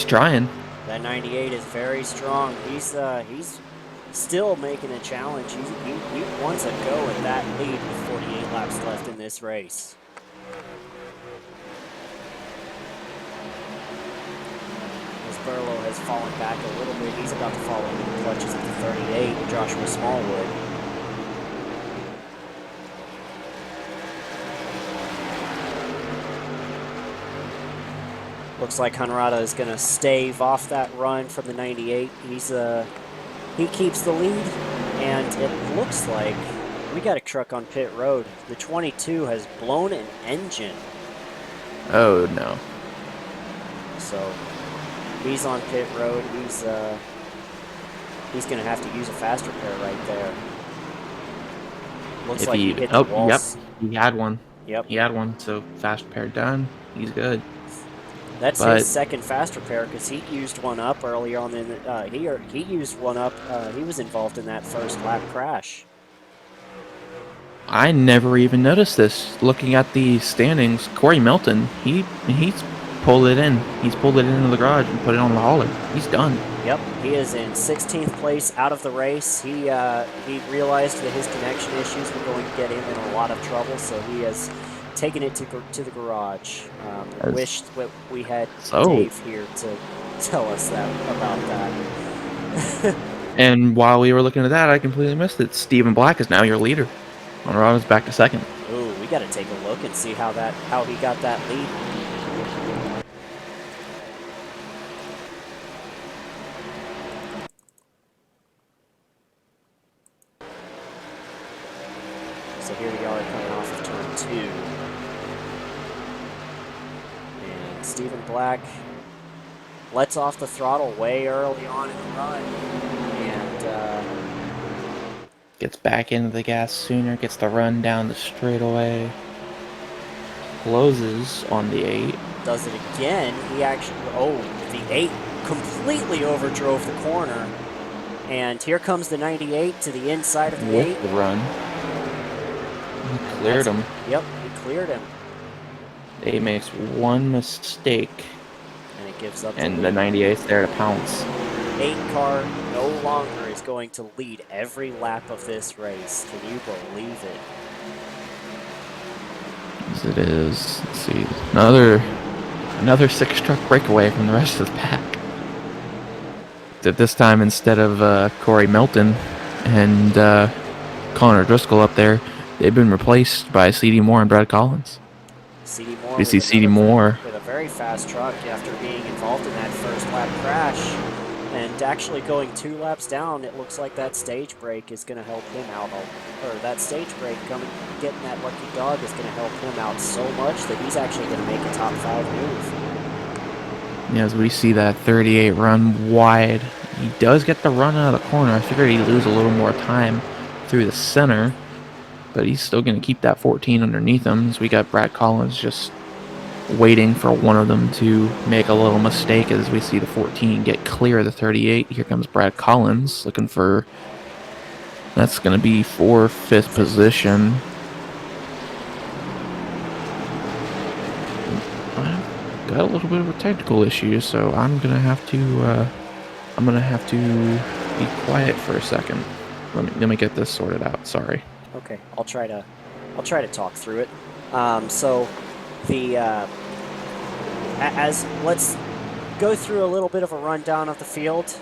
trying. That 98 is very strong. He's still making a challenge. He wants to go at that lead with 48 laps left in this race. As Burlow has fallen back a little bit, he's about to follow in the clutches of the 38, Joshua Smallwood. Looks like Honrada is going to stave off that run from the 98. He keeps the lead, and it looks like we got a truck on pit road. The 22 has blown an engine. Oh no! So he's on pit road. He's going to have to use a fast repair right there. Looks like he hit the walls. Yep, he had one. Yep, he had one. So fast repair done. He's good. That's his second fast repair, because he used one up earlier on. He used one up. He was involved in that first lap crash. I never even noticed this. Looking at the standings, Corey Melton, he's pulled it in. He's pulled it into the garage and put it on the hauler. He's done. Yep, he is in 16th place out of the race. He realized that his connection issues were going to get him in a lot of trouble, so he has taken it to the garage. Wished we had Dave here to tell us about that. And while we were looking at that, I completely missed it. Stephen Black is now your leader. Honrada's back to second. Ooh, we got to take a look and see how he got that lead. So here we are coming off of turn 2. And Stephen Black lets off the throttle way early on in the run, and Gets back into the gas sooner, gets the run down the straightaway, closes on the 8. does it again. He actually, the 8 completely overdrove the corner. And here comes the 98 to the inside of the 8. With the run. He cleared him. Yep, he cleared him. 8 makes one mistake. And it gives up and the 98's there to pounce. 8 car no longer is going to lead every lap of this race. Can you believe it? As it is. Let's see. Another 6 truck breakaway from the rest of the pack. At this time, instead of Corey Melton and Connor Driscoll up there, they've been replaced by C.D. Moore and Brad Collins. C.D. Moore, we see C.D. Moore with a very fast truck after being involved in that first lap crash. And actually going 2 laps down, it looks like that stage break is going to help him out. Or that stage break getting that lucky dog is going to help him out so much that he's actually going to make a top 5 move. As we see that 38 run wide, he does get the run out of the corner. I figured he'd lose a little more time through the center, but he's still going to keep that 14 underneath him. As we got Brad Collins just waiting for one of them to make a little mistake as we see the 14 get clear of the 38. Here comes Brad Collins looking for, that's going to be for 5th position. Got a little bit of a technical issue, so I'm gonna have to be quiet for a second. Let me get this sorted out. Sorry. Okay, I'll try to talk through it. So the let's go through a little bit of a rundown of the field.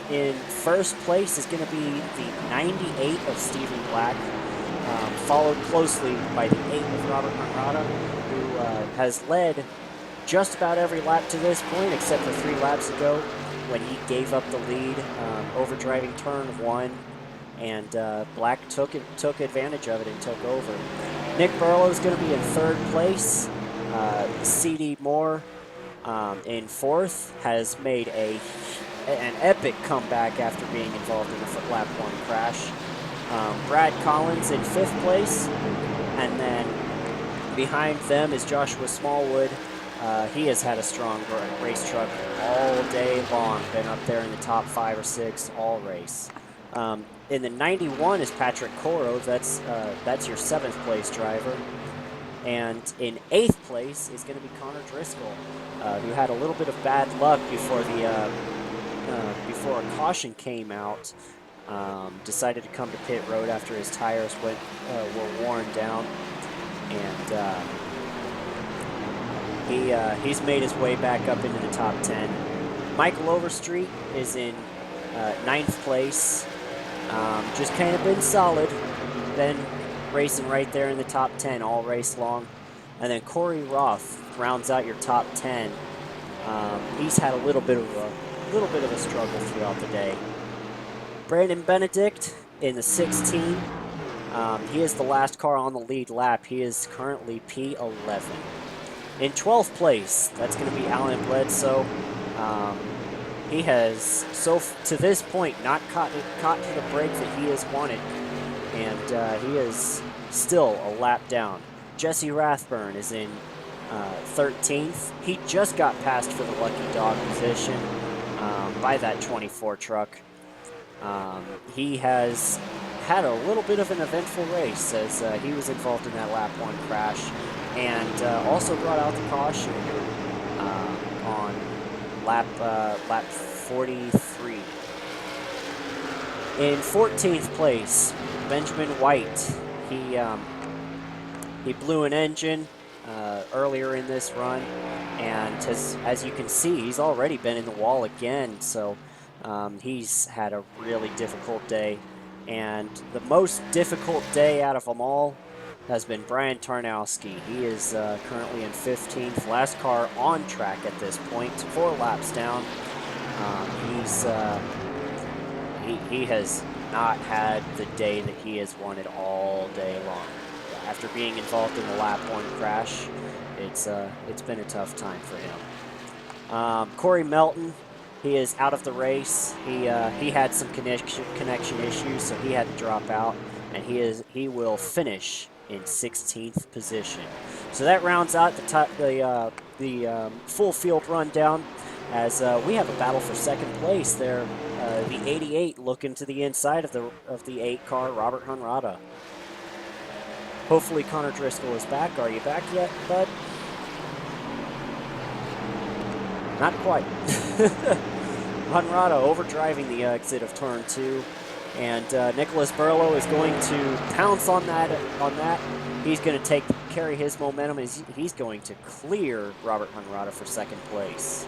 In first place is going to be the 98 of Stephen Black, followed closely by the 8 of Robert Conrada, who has led just about every lap to this point, except for 3 laps ago when he gave up the lead, overdriving turn 1, and Black took advantage of it and took over. Nick Burlow is going to be in 3rd place. C.D. Moore in 4th has made an epic comeback after being involved in the lap 1 crash. Brad Collins in 5th place, and then behind them is Joshua Smallwood. He has had a strong race truck all day long, been up there in the top 5 or 6 all race. In the 91 is Patrick Coro, that's your 7th place driver. And in 8th place is going to be Connor Driscoll, who had a little bit of bad luck before a caution came out. Decided to come to pit road after his tires were worn down, and he's made his way back up into the top 10. Michael Overstreet is in 9th place. Just kind of been solid, been racing right there in the top 10 all race long. And then Corey Roth rounds out your top 10. He's had a little bit of a struggle throughout the day. Brandon Benedict in the 16. He is the last car on the lead lap. He is currently P11. In 12th place, that's going to be Alan Bledsoe. He has, to this point, not caught to the break that he has wanted, and he is still a lap down. Jesse Rathburn is in 13th. He just got passed for the lucky dog position by that 24 truck. He has had a little bit of an eventful race as he was involved in that lap 1 crash, and also brought out the caution on lap 43. In 14th place, Benjamin White. He blew an engine earlier in this run, and as you can see, he's already been in the wall again, so he's had a really difficult day. And the most difficult day out of them all has been Brian Tarnowski. He is currently in 15th, last car on track at this point, 4 laps down. He has not had the day that he has wanted all day long. After being involved in the lap 1 crash, It's been a tough time for him. Corey Melton, he is out of the race. He had some connection issues, so he had to drop out, and he will finish in 16th position. So that rounds out the full field rundown. As we have a battle for second place there, the 88 looking to the inside of the 8 car, Robert Hunrada. Hopefully Connor Driscoll is back. Are you back yet, bud? Not quite. Hunrada overdriving the exit of turn 2, and Nicholas Burlow is going to pounce on that. He's going to carry his momentum, and he's going to clear Robert Hunrada for second place.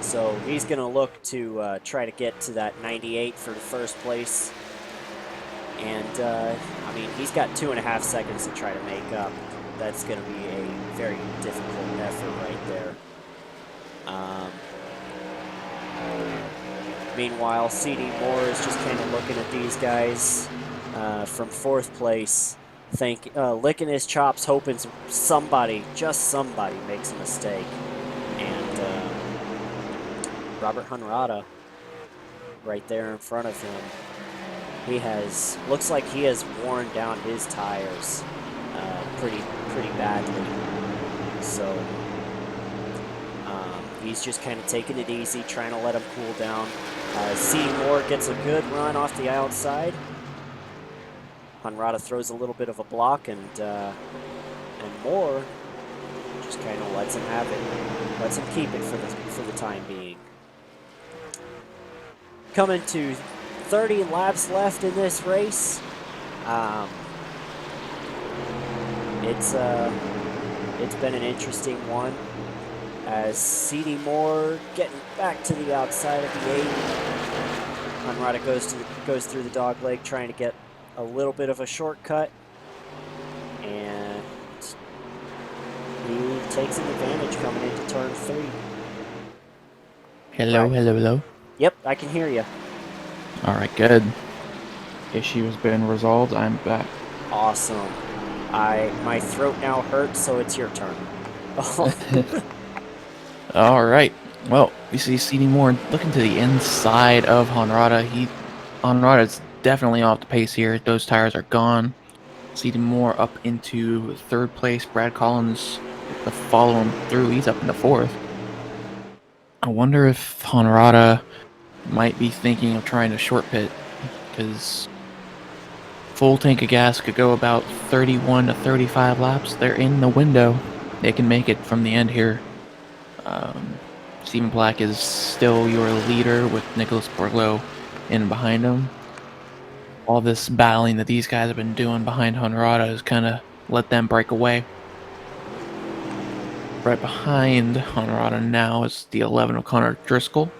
So he's going to look to try to get to that 98 for the first place. And, I mean, he's got 2.5 seconds to try to make up. That's going to be a very difficult effort right there. Meanwhile, C.D. Moore is just kind of looking at these guys from 4th place, licking his chops, hoping just somebody makes a mistake. And Robert Hunrada, right there in front of him, looks like he has worn down his tires pretty badly. So he's just kind of taking it easy, trying to let him cool down. C.D. Moore gets a good run off the outside. Hunrada throws a little bit of a block, and Moore just kind of lets him have it, lets him keep it for the time being. Coming to 30 laps left in this race. It's been an interesting one, as C.D. Moore getting back to the outside of the 8. Hunrada goes through the dog leg, trying to get a little bit of a shortcut, and he takes an advantage coming into turn 3. Hello. Yep, I can hear you. All right, good. Issue has been resolved. I'm back. Awesome. My throat now hurts, so it's your turn. All right. Well, we see C.D. Moore looking to the inside of Hunrada. Hunrada's definitely off the pace here. Those tires are gone. C.D. Moore up into 3rd place. Brad Collins to follow him through. He's up into 4th. I wonder if Hunrada might be thinking of trying to short pit, because full tank of gas could go about 31 to 35 laps. They're in the window. They can make it from the end here. Stephen Black is still your leader with Nicholas Borglow in behind him. All this battling that these guys have been doing behind Hunrada has kind of let them break away. Right behind Hunrada now is the 11 of Connor Driscoll.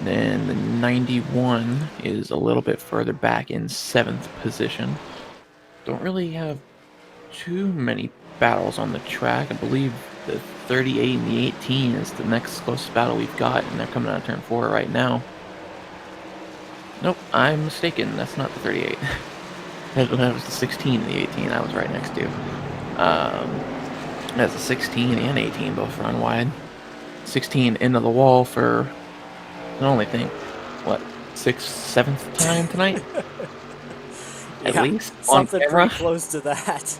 Then the 91 is a little bit further back in 7th position. Don't really have too many battles on the track. I believe the 38 and the 18 is the next closest battle we've got, and they're coming out of turn 4 right now. Nope, I'm mistaken. That's not the 38. That was the 16 and the 18 I was right next to. That's the 16 and 18 both run wide. 16 into the wall for, I can only think, what, 6th, 7th time tonight? At least something on camera. pretty close to that.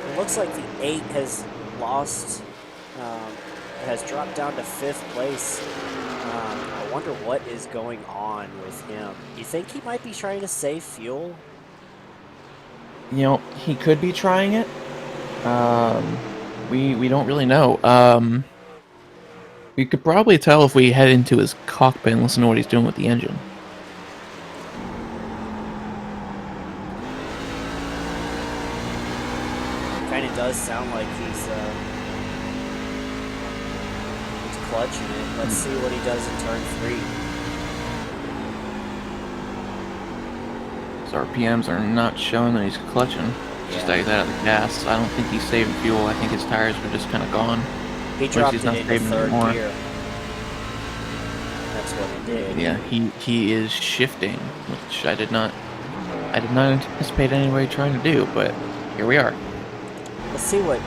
It looks like the 8 has lost, has dropped down to 5th place. I wonder what is going on with him. You think he might be trying to save fuel? You know, he could be trying it. We don't really know. We could probably tell if we head into his cockpit and listen to what he's doing with the engine. Kind of does sound like he's clutching it. Let's see what he does in turn 3. His RPMs are not showing that he's clutching. Just like that out of the gas. I don't think he's saving fuel. I think his tires were just kind of gone. He dropped it into 3rd gear. That's what he did. Yeah, he is shifting, which I I did not anticipate anybody trying to do, but here we are. Let's see what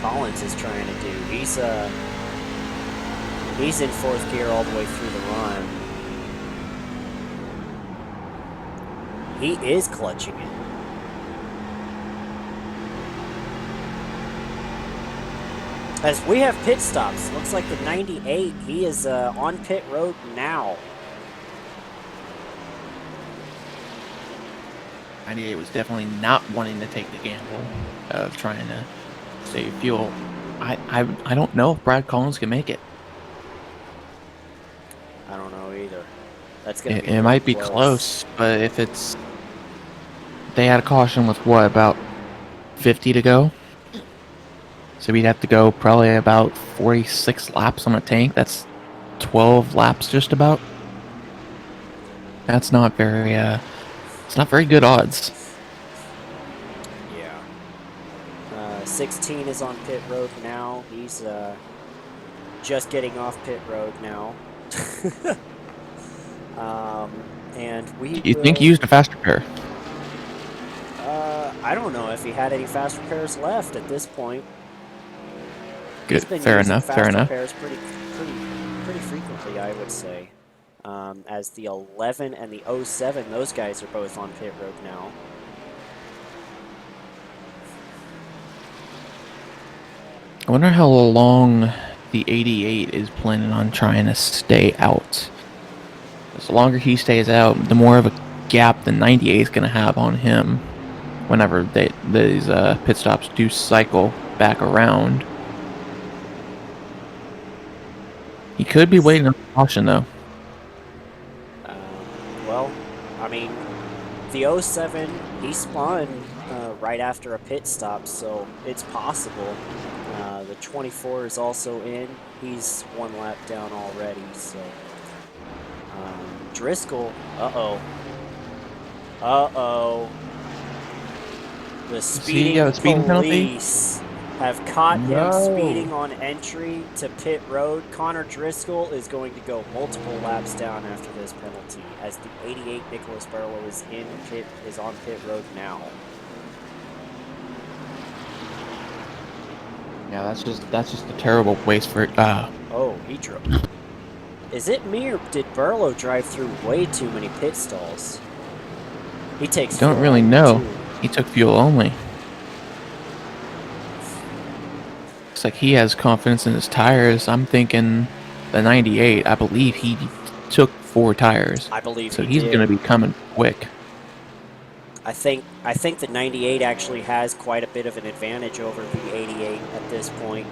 Collins is trying to do. He's in fourth gear all the way through the run. He is clutching it. As we have pit stops, looks like the 98, he is on pit road now. 98 was definitely not wanting to take the gamble of trying to save fuel. I don't know if Brad Collins can make it. I don't know either. That's going to be It real might be close, but if it's... They had a caution with what, about 50 to go? So we'd have to go probably about 46 laps on a tank. That's 12 laps just about. That's not very, it's not very good odds. Yeah. 16 is on pit road now. He's just getting off pit road now. And we Do you think he used a fast repair? I don't know if he had any fast repairs left at this point. Good, He's been fair using enough, fair fast enough. repairs pretty frequently, I would say. As the 11 and the 07, those guys are both on pit road now. I wonder how long the 88 is planning on trying to stay out. The longer he stays out, the more of a gap the 98 is going to have on him whenever these pit stops do cycle back around. He could be waiting on caution, though. Well, I mean, the 07, he spun right after a pit stop, so it's possible. The 24 is also in. He's one lap down already, so... Driscoll, uh-oh. Uh-oh. The speeding police have caught him speeding on entry to pit road. Connor Driscoll is going to go multiple laps down after this penalty, as the 88 Nicholas Barlow is on pit road now. Yeah, that's just a terrible waste for it. Oh, he drove. Is it me, or did Barlow drive through way too many pit stalls? He takes. Don't really know. He took fuel only. Looks like he has confidence in his tires. I'm thinking the 98. I believe he took 4 tires. I believe so. He He's did. going to be coming quick. I think the 98 actually has quite a bit of an advantage over the 88 at this point.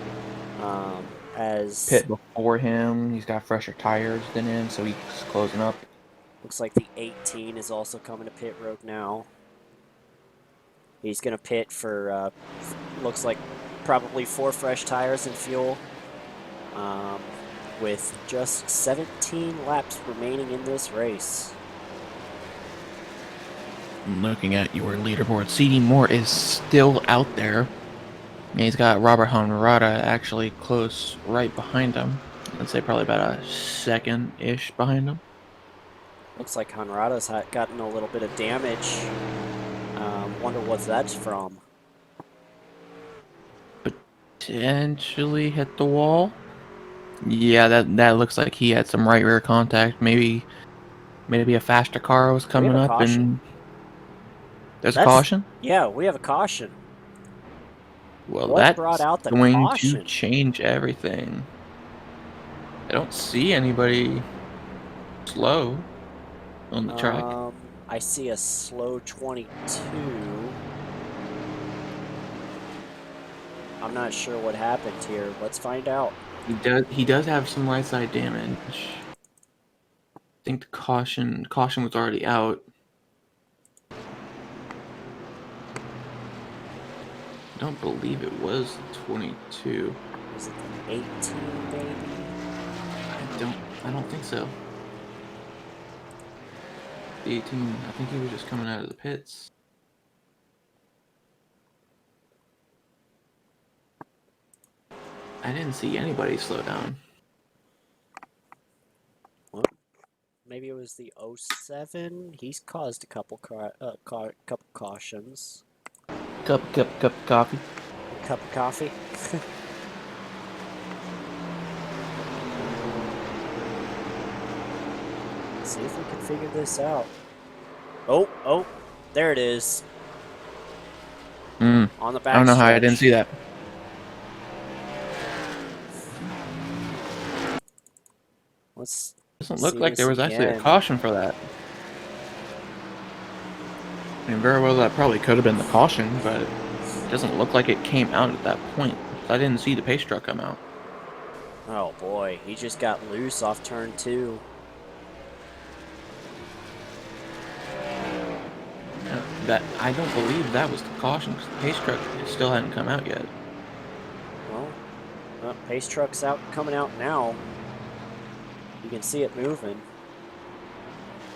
As pit before him, he's got fresher tires than him, so he's closing up. Looks like the 18 is also coming to pit road now. He's going to pit for, looks like probably 4 fresh tires and fuel. With just 17 laps remaining in this race. Looking at your leaderboard, CD Moore is still out there. He's got Robert Honrada actually close right behind him. I'd say probably about a second-ish behind him. Looks like Honrada's gotten a little bit of damage. Wonder what that's from. Potentially hit the wall. Yeah, that looks like he had some right rear contact. Maybe a faster car was coming up and there's a caution? Yeah, we have a caution. Well, what brought out the going caution? to change everything. I don't see anybody slow on the track. I see a slow 22. I'm not sure what happened here. Let's find out. He does have some right side damage. I think the caution was already out. I don't believe it was the 22. Was it the 18, baby? I don't think so. The 18, I think he was just coming out of the pits. I didn't see anybody slow down. Well, maybe it was the '07. He's caused a couple cautions. Cup of coffee. A cup of coffee. See if we can figure this out. Oh, there it is Mm. on the I don't know how I didn't backstretch. see that. Let's Doesn't look see like this there was actually a again. caution for that. I mean, very well that probably could have been the caution, but it doesn't look like it came out at that point. I didn't see the pace truck come out. Oh boy, he just got loose off turn 2. That I don't believe that was the caution because the pace truck still hadn't come out yet. Well, pace truck's coming out now. You can see it moving.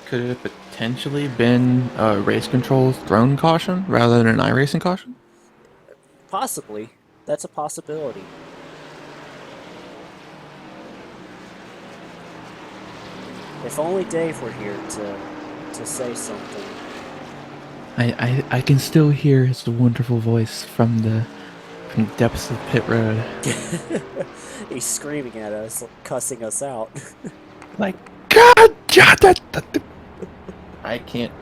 Could it have potentially been a race control thrown caution rather than an iRacing caution? Possibly. That's a possibility. If only Dave were here to say something. I can still hear his wonderful voice from the depths of pit road. He's screaming at us, cussing us out. Like, God, I can't,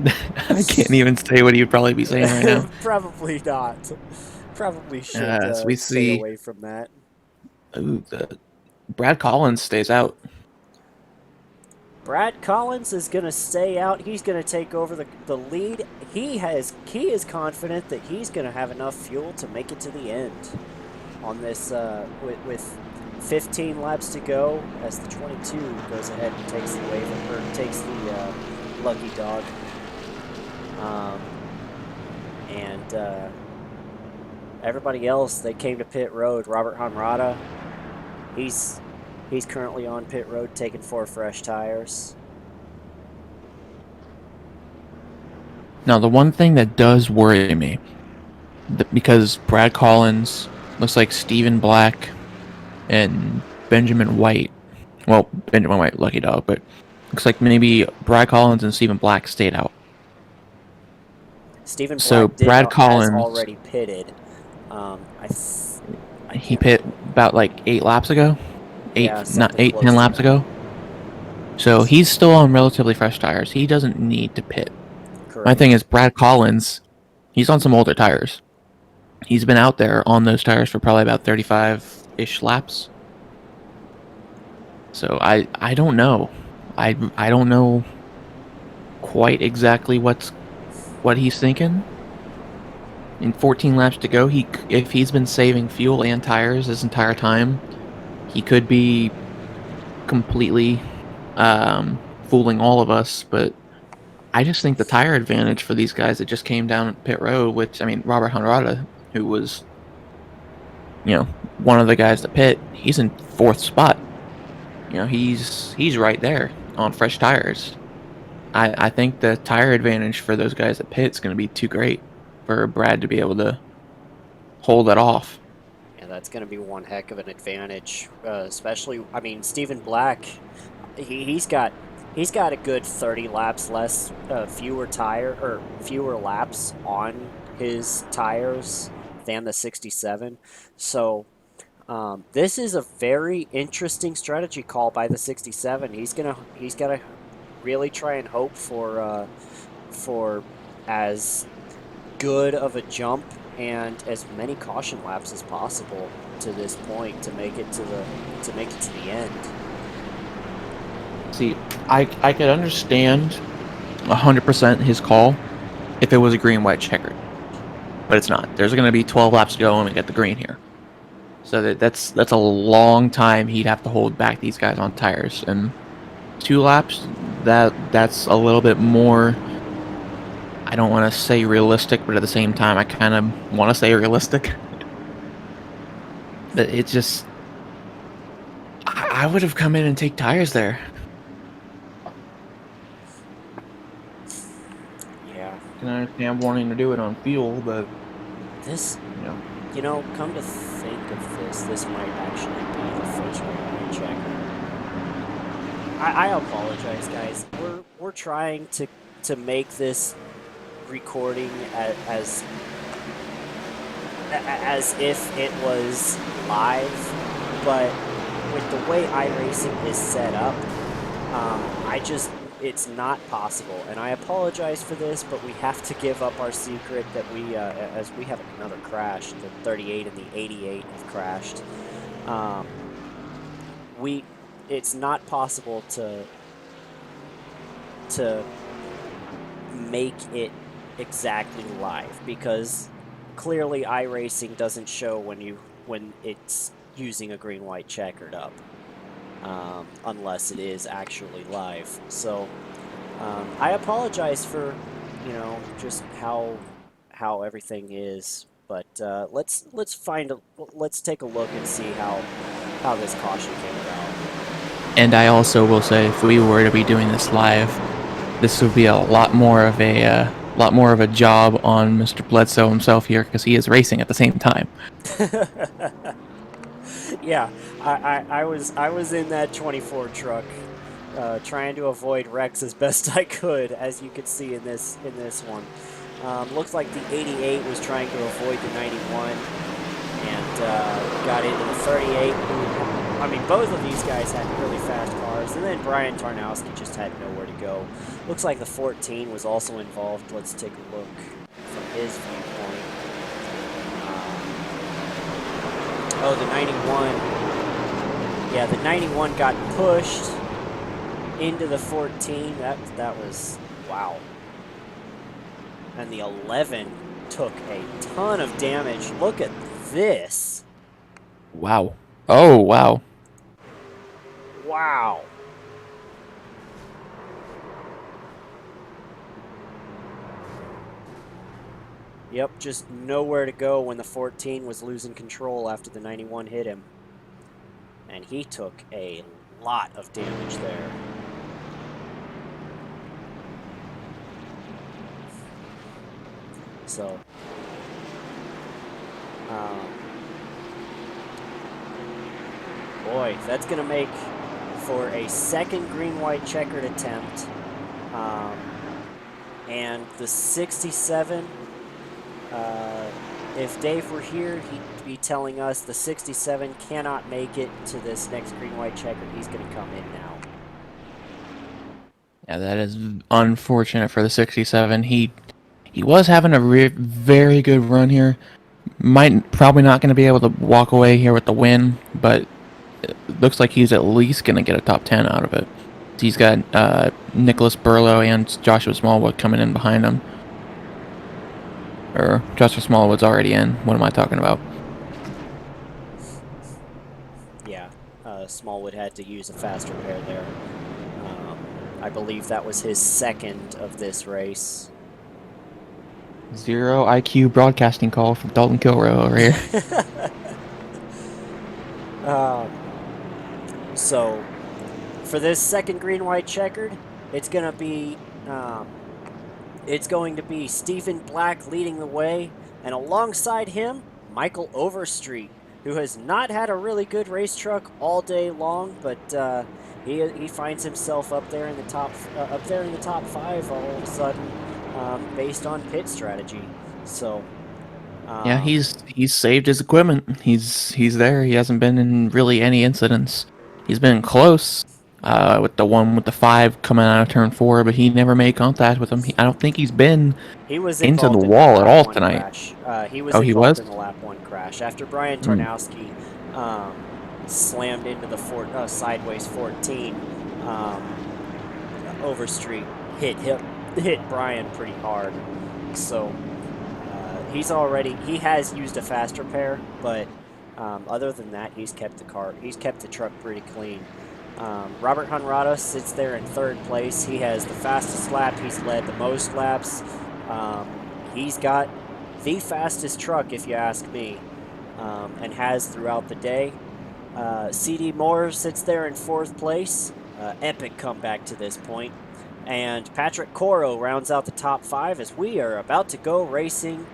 I can't even say what he'd probably be saying right now. Probably not. Probably should So we stay see, away from that. ooh, Brad Collins stays out. Brad Collins is going to stay out. He's going to take over the lead. He is confident that he's going to have enough fuel to make it to the end on this with 15 laps to go as the 22 goes ahead and takes the takes the lucky dog. And everybody else, they came to pit road. Robert Honrada, he's currently on pit road taking 4 fresh tires. Now, the one thing that does worry me, because Brad Collins looks like Stephen Black and Benjamin White. Well, Benjamin White, lucky dog, but looks like maybe Brad Collins and Stephen Black stayed out. Stephen So Black Brad has Collins, already pitted. I he can't. pit about like 8 laps ago, Yeah, not something 10 close to laps that. ago. So he's still on relatively fresh tires. He doesn't need to pit. My thing Correct. is Brad Collins, he's on some older tires. He's been out there on those tires for probably about 35-ish laps. So I don't know. I don't know quite exactly what he's thinking. In 14 laps to go, if he's been saving fuel and tires this entire time, he could be completely fooling all of us. But I just think the tire advantage for these guys that just came down pit road, which I mean Robert Honrada, who was one of the guys that pit, he's in 4th spot. He's right there on fresh tires. I think the tire advantage for those guys at pit's going to be too great for Brad to be able to hold it off. Yeah, that's going to be one heck of an advantage, especially. I mean, Stephen Black, he's got a good 30 laps less, fewer laps on his tires than the 67. So this is a very interesting strategy call by the 67. He's gonna really try and hope for as good of a jump and as many caution laps as possible to this point to make it to the end. See, I could understand 100% his call if it was a green-white checkered, but it's not. There's going to be 12 laps to go and we get the green here. So that's a long time he'd have to hold back these guys on tires, and 2 laps, that's a little bit more. I don't want to say realistic, but at the same time, I kind of want to say realistic. But it's just, I would have come in and take tires there. Yeah. I can understand wanting to do it on fuel, but This, you know, come to think of this might actually be the first green checker. I apologize, guys. We're trying to make this recording as if it was live, but with the way iRacing is set up, I just it's not possible, and I apologize for this, but we have to give up our secret that as we have another crash. The 38 and the 88 have crashed. Um, we, it's not possible to make it exactly live because clearly iRacing doesn't show when it's using a green white checkered up, unless it is actually live. So I apologize for just how everything is, but let's take a look and see how this caution came about. And I also will say, if we were to be doing this live, this would be a lot more of a job on Mr. Bledsoe himself here because he is racing at the same time. Yeah, I was in that 24 truck, trying to avoid wrecks as best I could, as you could see in this one. Looks like the 88 was trying to avoid the 91 and got into the 38. I mean, both of these guys had really fast cars, and then Brian Tarnowski just had nowhere to go. Looks like the 14 was also involved. Let's take a look from his viewpoint. Oh, the 91. Yeah, the 91 got pushed into the 14. That was wow. And the 11 took a ton of damage. Look at this. Wow. Oh, wow. Wow. Yep, just nowhere to go when the 14 was losing control after the 91 hit him. And he took a lot of damage there. So, boy, that's going to make for a second green-white checkered attempt. And the 67, if Dave were here, he'd be telling us the 67 cannot make it to this next green-white checkered. He's going to come in now. Yeah, that is unfortunate for the 67. He was having a very good run here. Probably not going to be able to walk away here with the win, but it looks like he's at least going to get a top 10 out of it. He's got Nicholas Burlow and Joshua Smallwood coming in behind him. Or Joshua Smallwood's already in. What am I talking about? Yeah, Smallwood had to use a faster pair there. I believe that was his second of this race. Zero IQ broadcasting call from Dalton Kilroe over here. So, for this second green-white checkered, it's going to be Stephen Black leading the way, and alongside him, Michael Overstreet, who has not had a really good race truck all day long, but he finds himself up there in the top 5 all of a sudden, based on pit strategy. So. Yeah, he's saved his equipment. He's there. He hasn't been in really any incidents. He's been close with the one with the 5 coming out of turn 4, but he never made contact with him. I don't think he's been He was into the involved in the wall at lap all 1 tonight. crash. He was Oh, he involved was? in the lap 1 crash after Brian Tarnowski slammed into the sideways 14. Overstreet hit Brian pretty hard. So he has used a faster pair, but other than that, he's kept the truck pretty clean. Robert Hunrada sits there in 3rd place. He has the fastest lap. He's led the most laps. He's got the fastest truck, if you ask me, and has throughout the day. CD Moore sits there in 4th place. Epic comeback to this point. And Patrick Coro rounds out the top 5 as we are about to go racing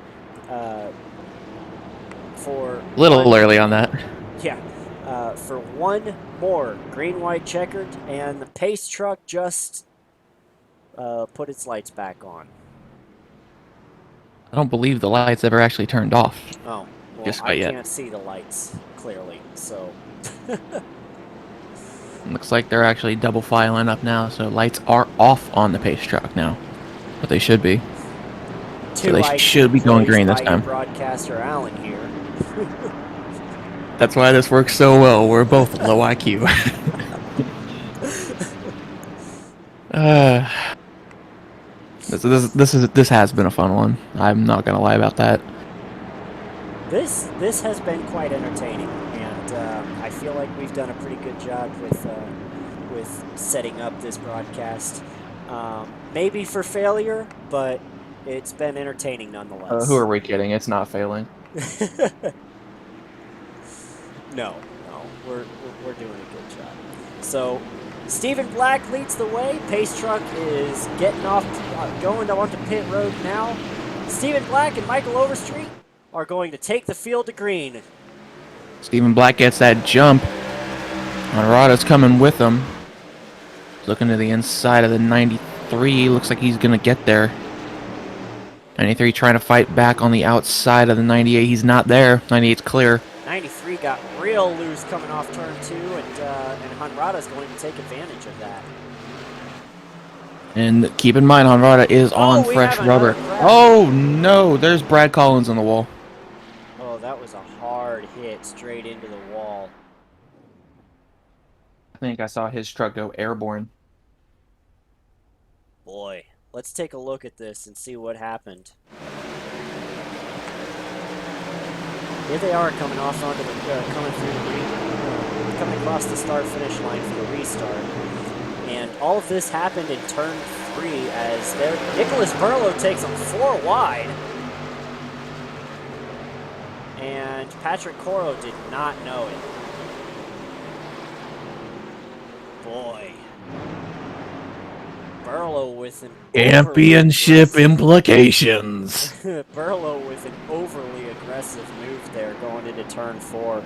for... A little early on that. Yeah. for one more green, white, checkered, and the pace truck just put its lights back on. I don't believe the lights ever actually turned off Oh, well, just I quite yet. can't see the lights clearly, so. Looks like they're actually double filing up now, so lights are off on the pace truck now. But they should be. So Two they IQ should be going praised green this by your time. broadcaster, Alan, here. That's why this works so well. We're both low IQ. uh, this has been a fun one. I'm not gonna lie about that. This has been quite entertaining, and I feel like we've done a pretty good job with setting up this broadcast. Maybe for failure, but it's been entertaining Who nonetheless. are we kidding? It's not failing. No, no, we're doing a good job. So, Stephen Black leads the way. Pace truck is getting off, going onto pit road now. Stephen Black and Michael Overstreet are going to take the field to green. Stephen Black gets that jump. Honorato's coming with him. Looking to the inside of the 93. Looks like he's gonna get there. 93 trying to fight back on the outside of the 98. He's not there. 98's clear. 93 got real loose coming off turn 2, and Hanrada's going to take advantage of that. And keep in mind, Hanrada is on fresh rubber. Oh no, there's Brad Collins on the wall. Oh, that was a hard hit straight into the wall. I think I saw his truck go airborne. Boy, let's take a look at this and see what happened. Here they are coming off onto the coming through the coming across the start-finish line for the restart, and all of this happened in turn 3 as Nicholas Burlow takes them 4 wide, and Patrick Coro did not know it. Boy. Burlow with an championship implications. Burlow with an overly aggressive move there going into turn 4.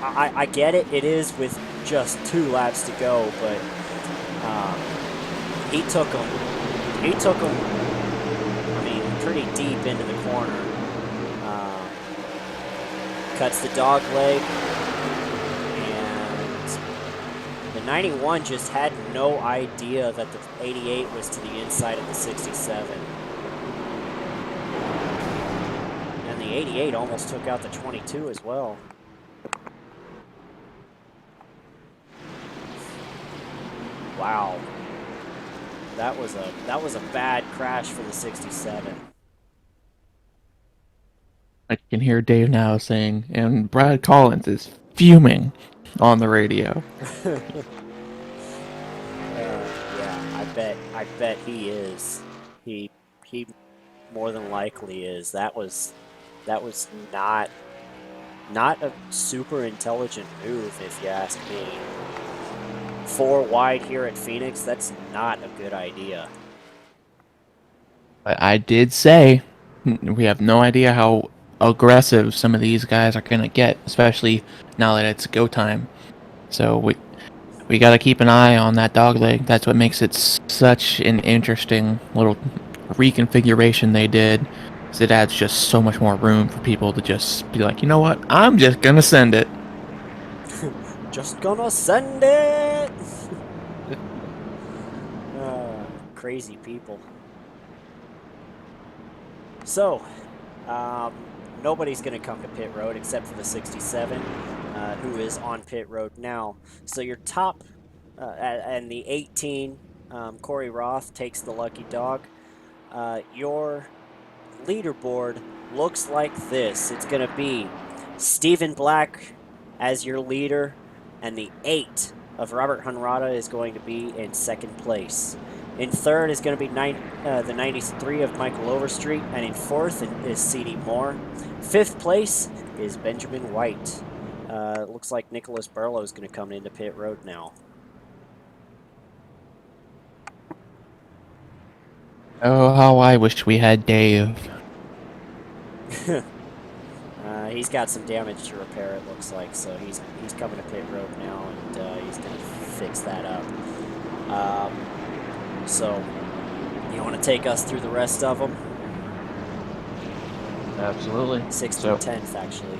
I get it. It is with just 2 laps to go, but he took him. He took him. I mean, pretty deep into the corner. Cuts the dog leg. 91 just had no idea that the 88 was to the inside of the 67. And the 88 almost took out the 22 as well. Wow. That was a bad crash for the 67. I can hear Dave now saying, and Brad Collins is fuming on the radio. Yeah, I bet he is. He more than likely is. That was not a super intelligent move, if you ask me. 4 wide here at Phoenix, that's not a good idea. I did say we have no idea how aggressive some of these guys are going to get, especially now that it's go time. So we got to keep an eye on that dog leg. That's what makes it such an interesting little reconfiguration they did. It adds just so much more room for people to just be like, you know what, I'm just going to send it. Just gonna send it! Crazy people. So, nobody's going to come to pit road except for the 67, who is on pit road now. So your top, and the 18, Corey Roth takes the lucky dog. Your leaderboard looks like this. It's going to be Stephen Black as your leader, and the 8 of Robert Hunrada is going to be in second place. In third is going to be the 93 of Michael Overstreet, and in fourth is C.D. Moore. Fifth place is Benjamin White. It looks like Nicholas Burlow is going to come into pit road now. Oh, how I wish we had Dave. He's got some damage to repair, it looks like, so he's coming to pit road now, and he's going to fix that up. So, you want to take us through the rest of them? Absolutely. 6th So, and 10th, actually.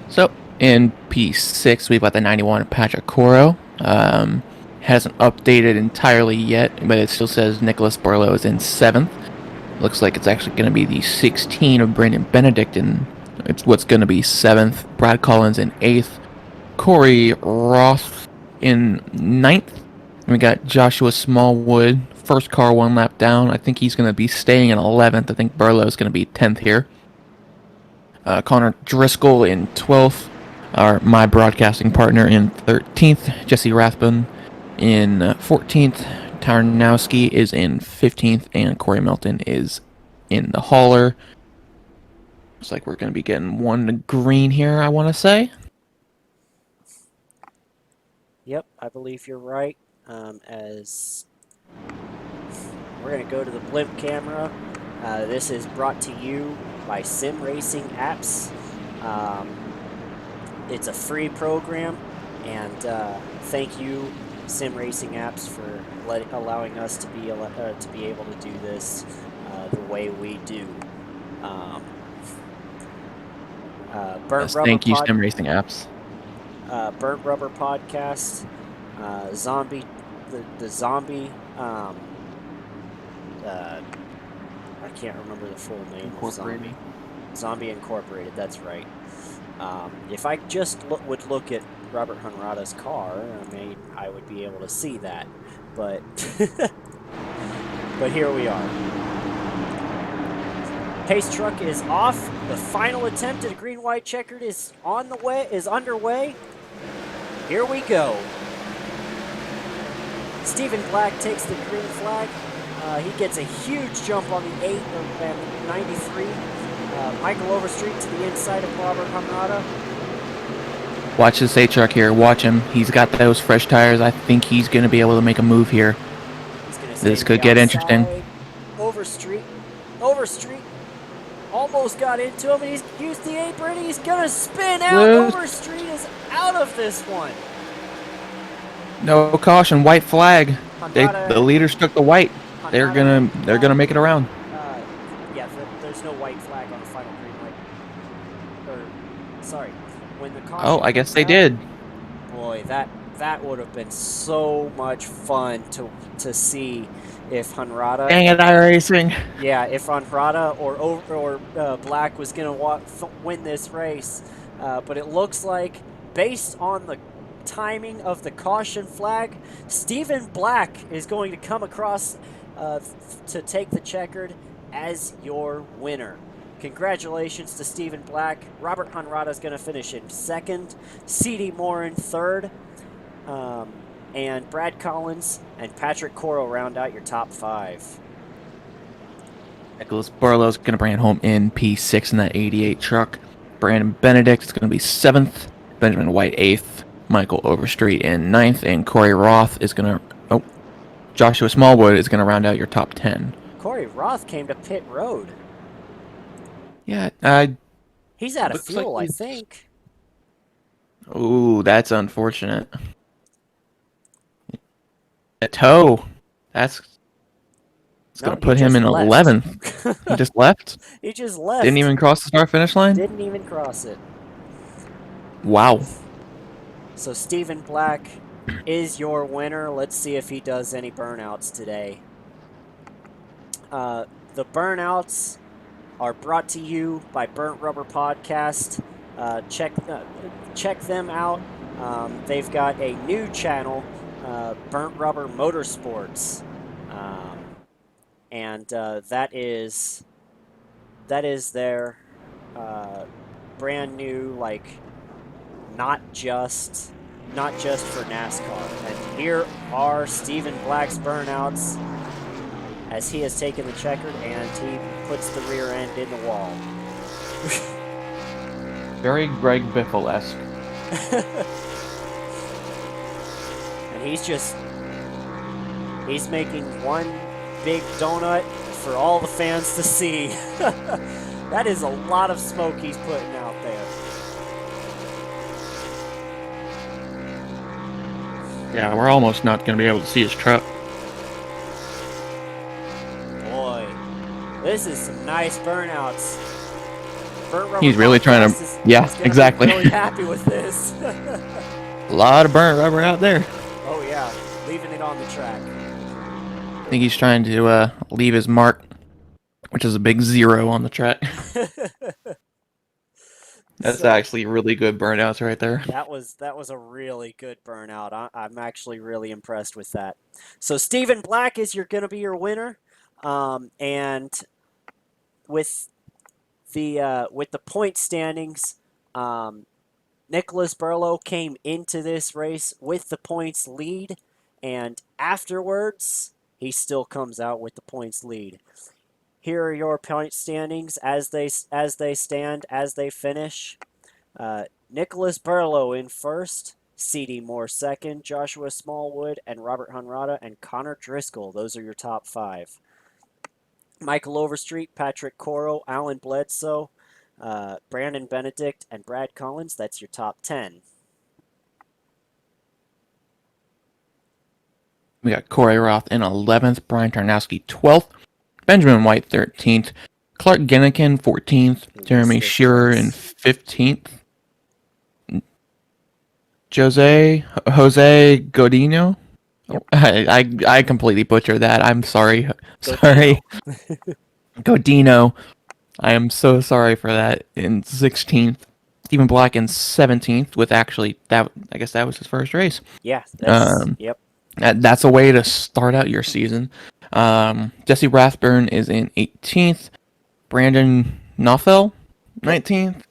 so in P6, we've got the 91 Patrick Coro. Hasn't updated entirely yet, but it still says Nicholas Barlow is in 7th. Looks like it's actually going to be the 16 of Brandon Benedict, and it's what's going to be 7th. Brad Collins in 8th. Corey Roth in 9th. And we got Joshua Smallwood, first car 1 lap down. I think he's going to be staying in 11th. I think Barlow is going to be 10th here. Connor Driscoll in 12th. My broadcasting partner in 13th. Jesse Rathbun in 14th. Tarnowski is in 15th. And Corey Melton is in the hauler. Looks like we're going to be getting one green here, I want to say. Yep, I believe you're right. As we're going to go to the blimp camera. This is brought to you by Sim Racing Apps. It's a free program, and thank you, Sim Racing Apps, for allowing us to be able to do this the way we do. Burnt Yes, Rubber thank you, Sim Racing Apps. Burnt Rubber Podcast, Zombie, the Zombie. I can't remember the full name of Zombie. Zombie Incorporated. That's right. If I just would look at Robert Hunrada's car, I mean, I would be able to see that. But but here we are. Pace truck is off. The final attempt at a green-white checkered is underway. Here we go. Stephen Black takes the green flag. He gets a huge jump on the 8 of 93. Michael Overstreet to the inside of Robert Hunrada. Watch this A-Truck here. Watch him. He's got those fresh tires. I think he's going to be able to make a move here. This could get interesting. Overstreet almost got into him, and he's used the apron. He's going to spin out. Overstreet is out of this one. No caution, white flag. The leaders took the white. They're gonna make it around. Yeah, there's no white flag on the final green light. Or, sorry, when the caution. Oh, I guess they did. Boy, that would have been so much fun to see if Hunrada. Dang it, iRacing. Yeah, if Hunrada or Black was gonna win this race, but it looks like based on the timing of the caution flag, Stephen Black is going to come across to take the checkered as your winner. Congratulations to Stephen Black. Robert Hunrada is going to finish in 2nd, C.D. Moore in 3rd, and Brad Collins and Patrick Coro round out your top 5. Nicholas Barlow's going to bring it home in P6 in that 88 truck. Brandon Benedict is going to be 7th. Benjamin White 8th. Michael Overstreet in 9th. And Corey Roth is going to... Oh, Joshua Smallwood is going to round out your top 10. Corey Roth came to pit road. Yeah, he's out of fuel, I think. Ooh, that's unfortunate. A tow. That's going to put him in 11th. He just left? He just left. Didn't even cross the start-finish line? Didn't even cross it. Wow. So Stephen Black is your winner. Let's see if he does any burnouts today. The burnouts are brought to you by Burnt Rubber Podcast. Check them out. They've got a new channel, Burnt Rubber Motorsports, and that is their brand new, like, not just for NASCAR. And here are Stephen Black's burnouts as he has taken the checkered and he puts the rear end in the wall. Very Greg Biffle-esque. And he's making one big donut for all the fans to see. That is a lot of smoke he's putting out there. Yeah, we're almost not going to be able to see his truck. Boy, this is some nice burnouts. Burnt Rubber He's really trying Podcast to. is Yeah, going to exactly. be really happy with this. A lot of burnt rubber out there. Oh yeah, leaving it on the track. I think he's trying to leave his mark, which is a big 0 on the track. That's So actually really good burnouts right there. that was a really good burnout. I'm actually really impressed with that. So Stephen Black is going to be your winner, and with the point standings, Nicholas Burlow came into this race with the points lead, and afterwards he still comes out with the points lead. Here are your point standings as they finish. Nicholas Burlow in first, C.D. Moore second, Joshua Smallwood and Robert Hunrada and Connor Driscoll. Those are your top 5. Michael Overstreet, Patrick Coro, Alan Bledsoe, Brandon Benedict, and Brad Collins. That's your top 10. We got Corey Roth in 11th, Brian Tarnowski 12th, Benjamin White 13th, Clark Gennikin 14th, Jeremy Shearer in 15th, Jose Godino. Yep. I completely butchered that. I'm sorry. Sorry. Godino. I am so sorry for that. In 16th, Stephen Black in 17th. With actually that, I guess that was his first race. Yeah. Yep. That's a way to start out your season. Jesse Rathburn is in 18th. Brandon Knoffel, 19th.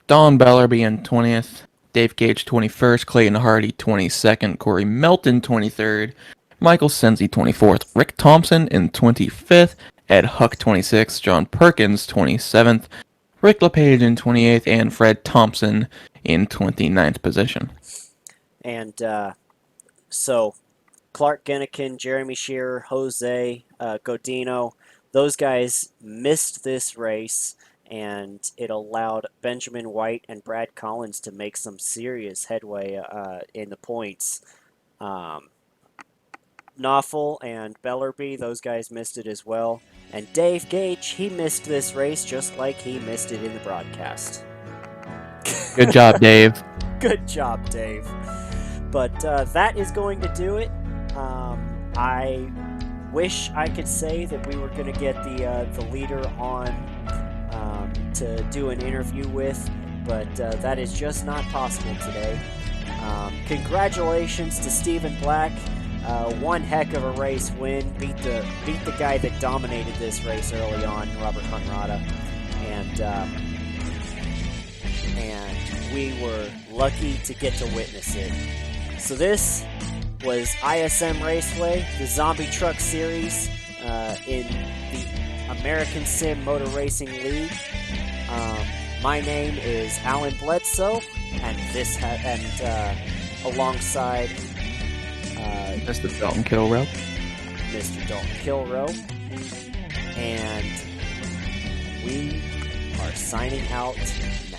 Don Bellerby in 20th. Dave Gage, 21st. Clayton Hardy, 22nd. Corey Melton, 23rd. Michael Senzi, 24th. Rick Thompson in 25th. Ed Huck, 26th. John Perkins, 27th. Rick LePage in 28th. And Fred Thompson in 29th position. And so Clark Gennikin, Jeremy Shearer, Jose Godino, those guys missed this race, and it allowed Benjamin White and Brad Collins to make some serious headway in the points. Knoffel and Bellerby, those guys missed it as well. And Dave Gage, he missed this race just like he missed it in the broadcast. Good job, Dave. Good job, Dave. But that is going to do it. I wish I could say that we were going to get the leader on to do an interview with, but that is just not possible today. Congratulations to Stephen Black. One heck of a race win. Beat the guy that dominated this race early on, Robert Hunrada, and we were lucky to get to witness it. So this was ISM Raceway, the Zombie Truck Series in the American Sim Motor Racing League. My name is Alan Bledsoe, and alongside Mr. Dalton Kilrow. Mr. Dalton Kilrow, and we are signing out now.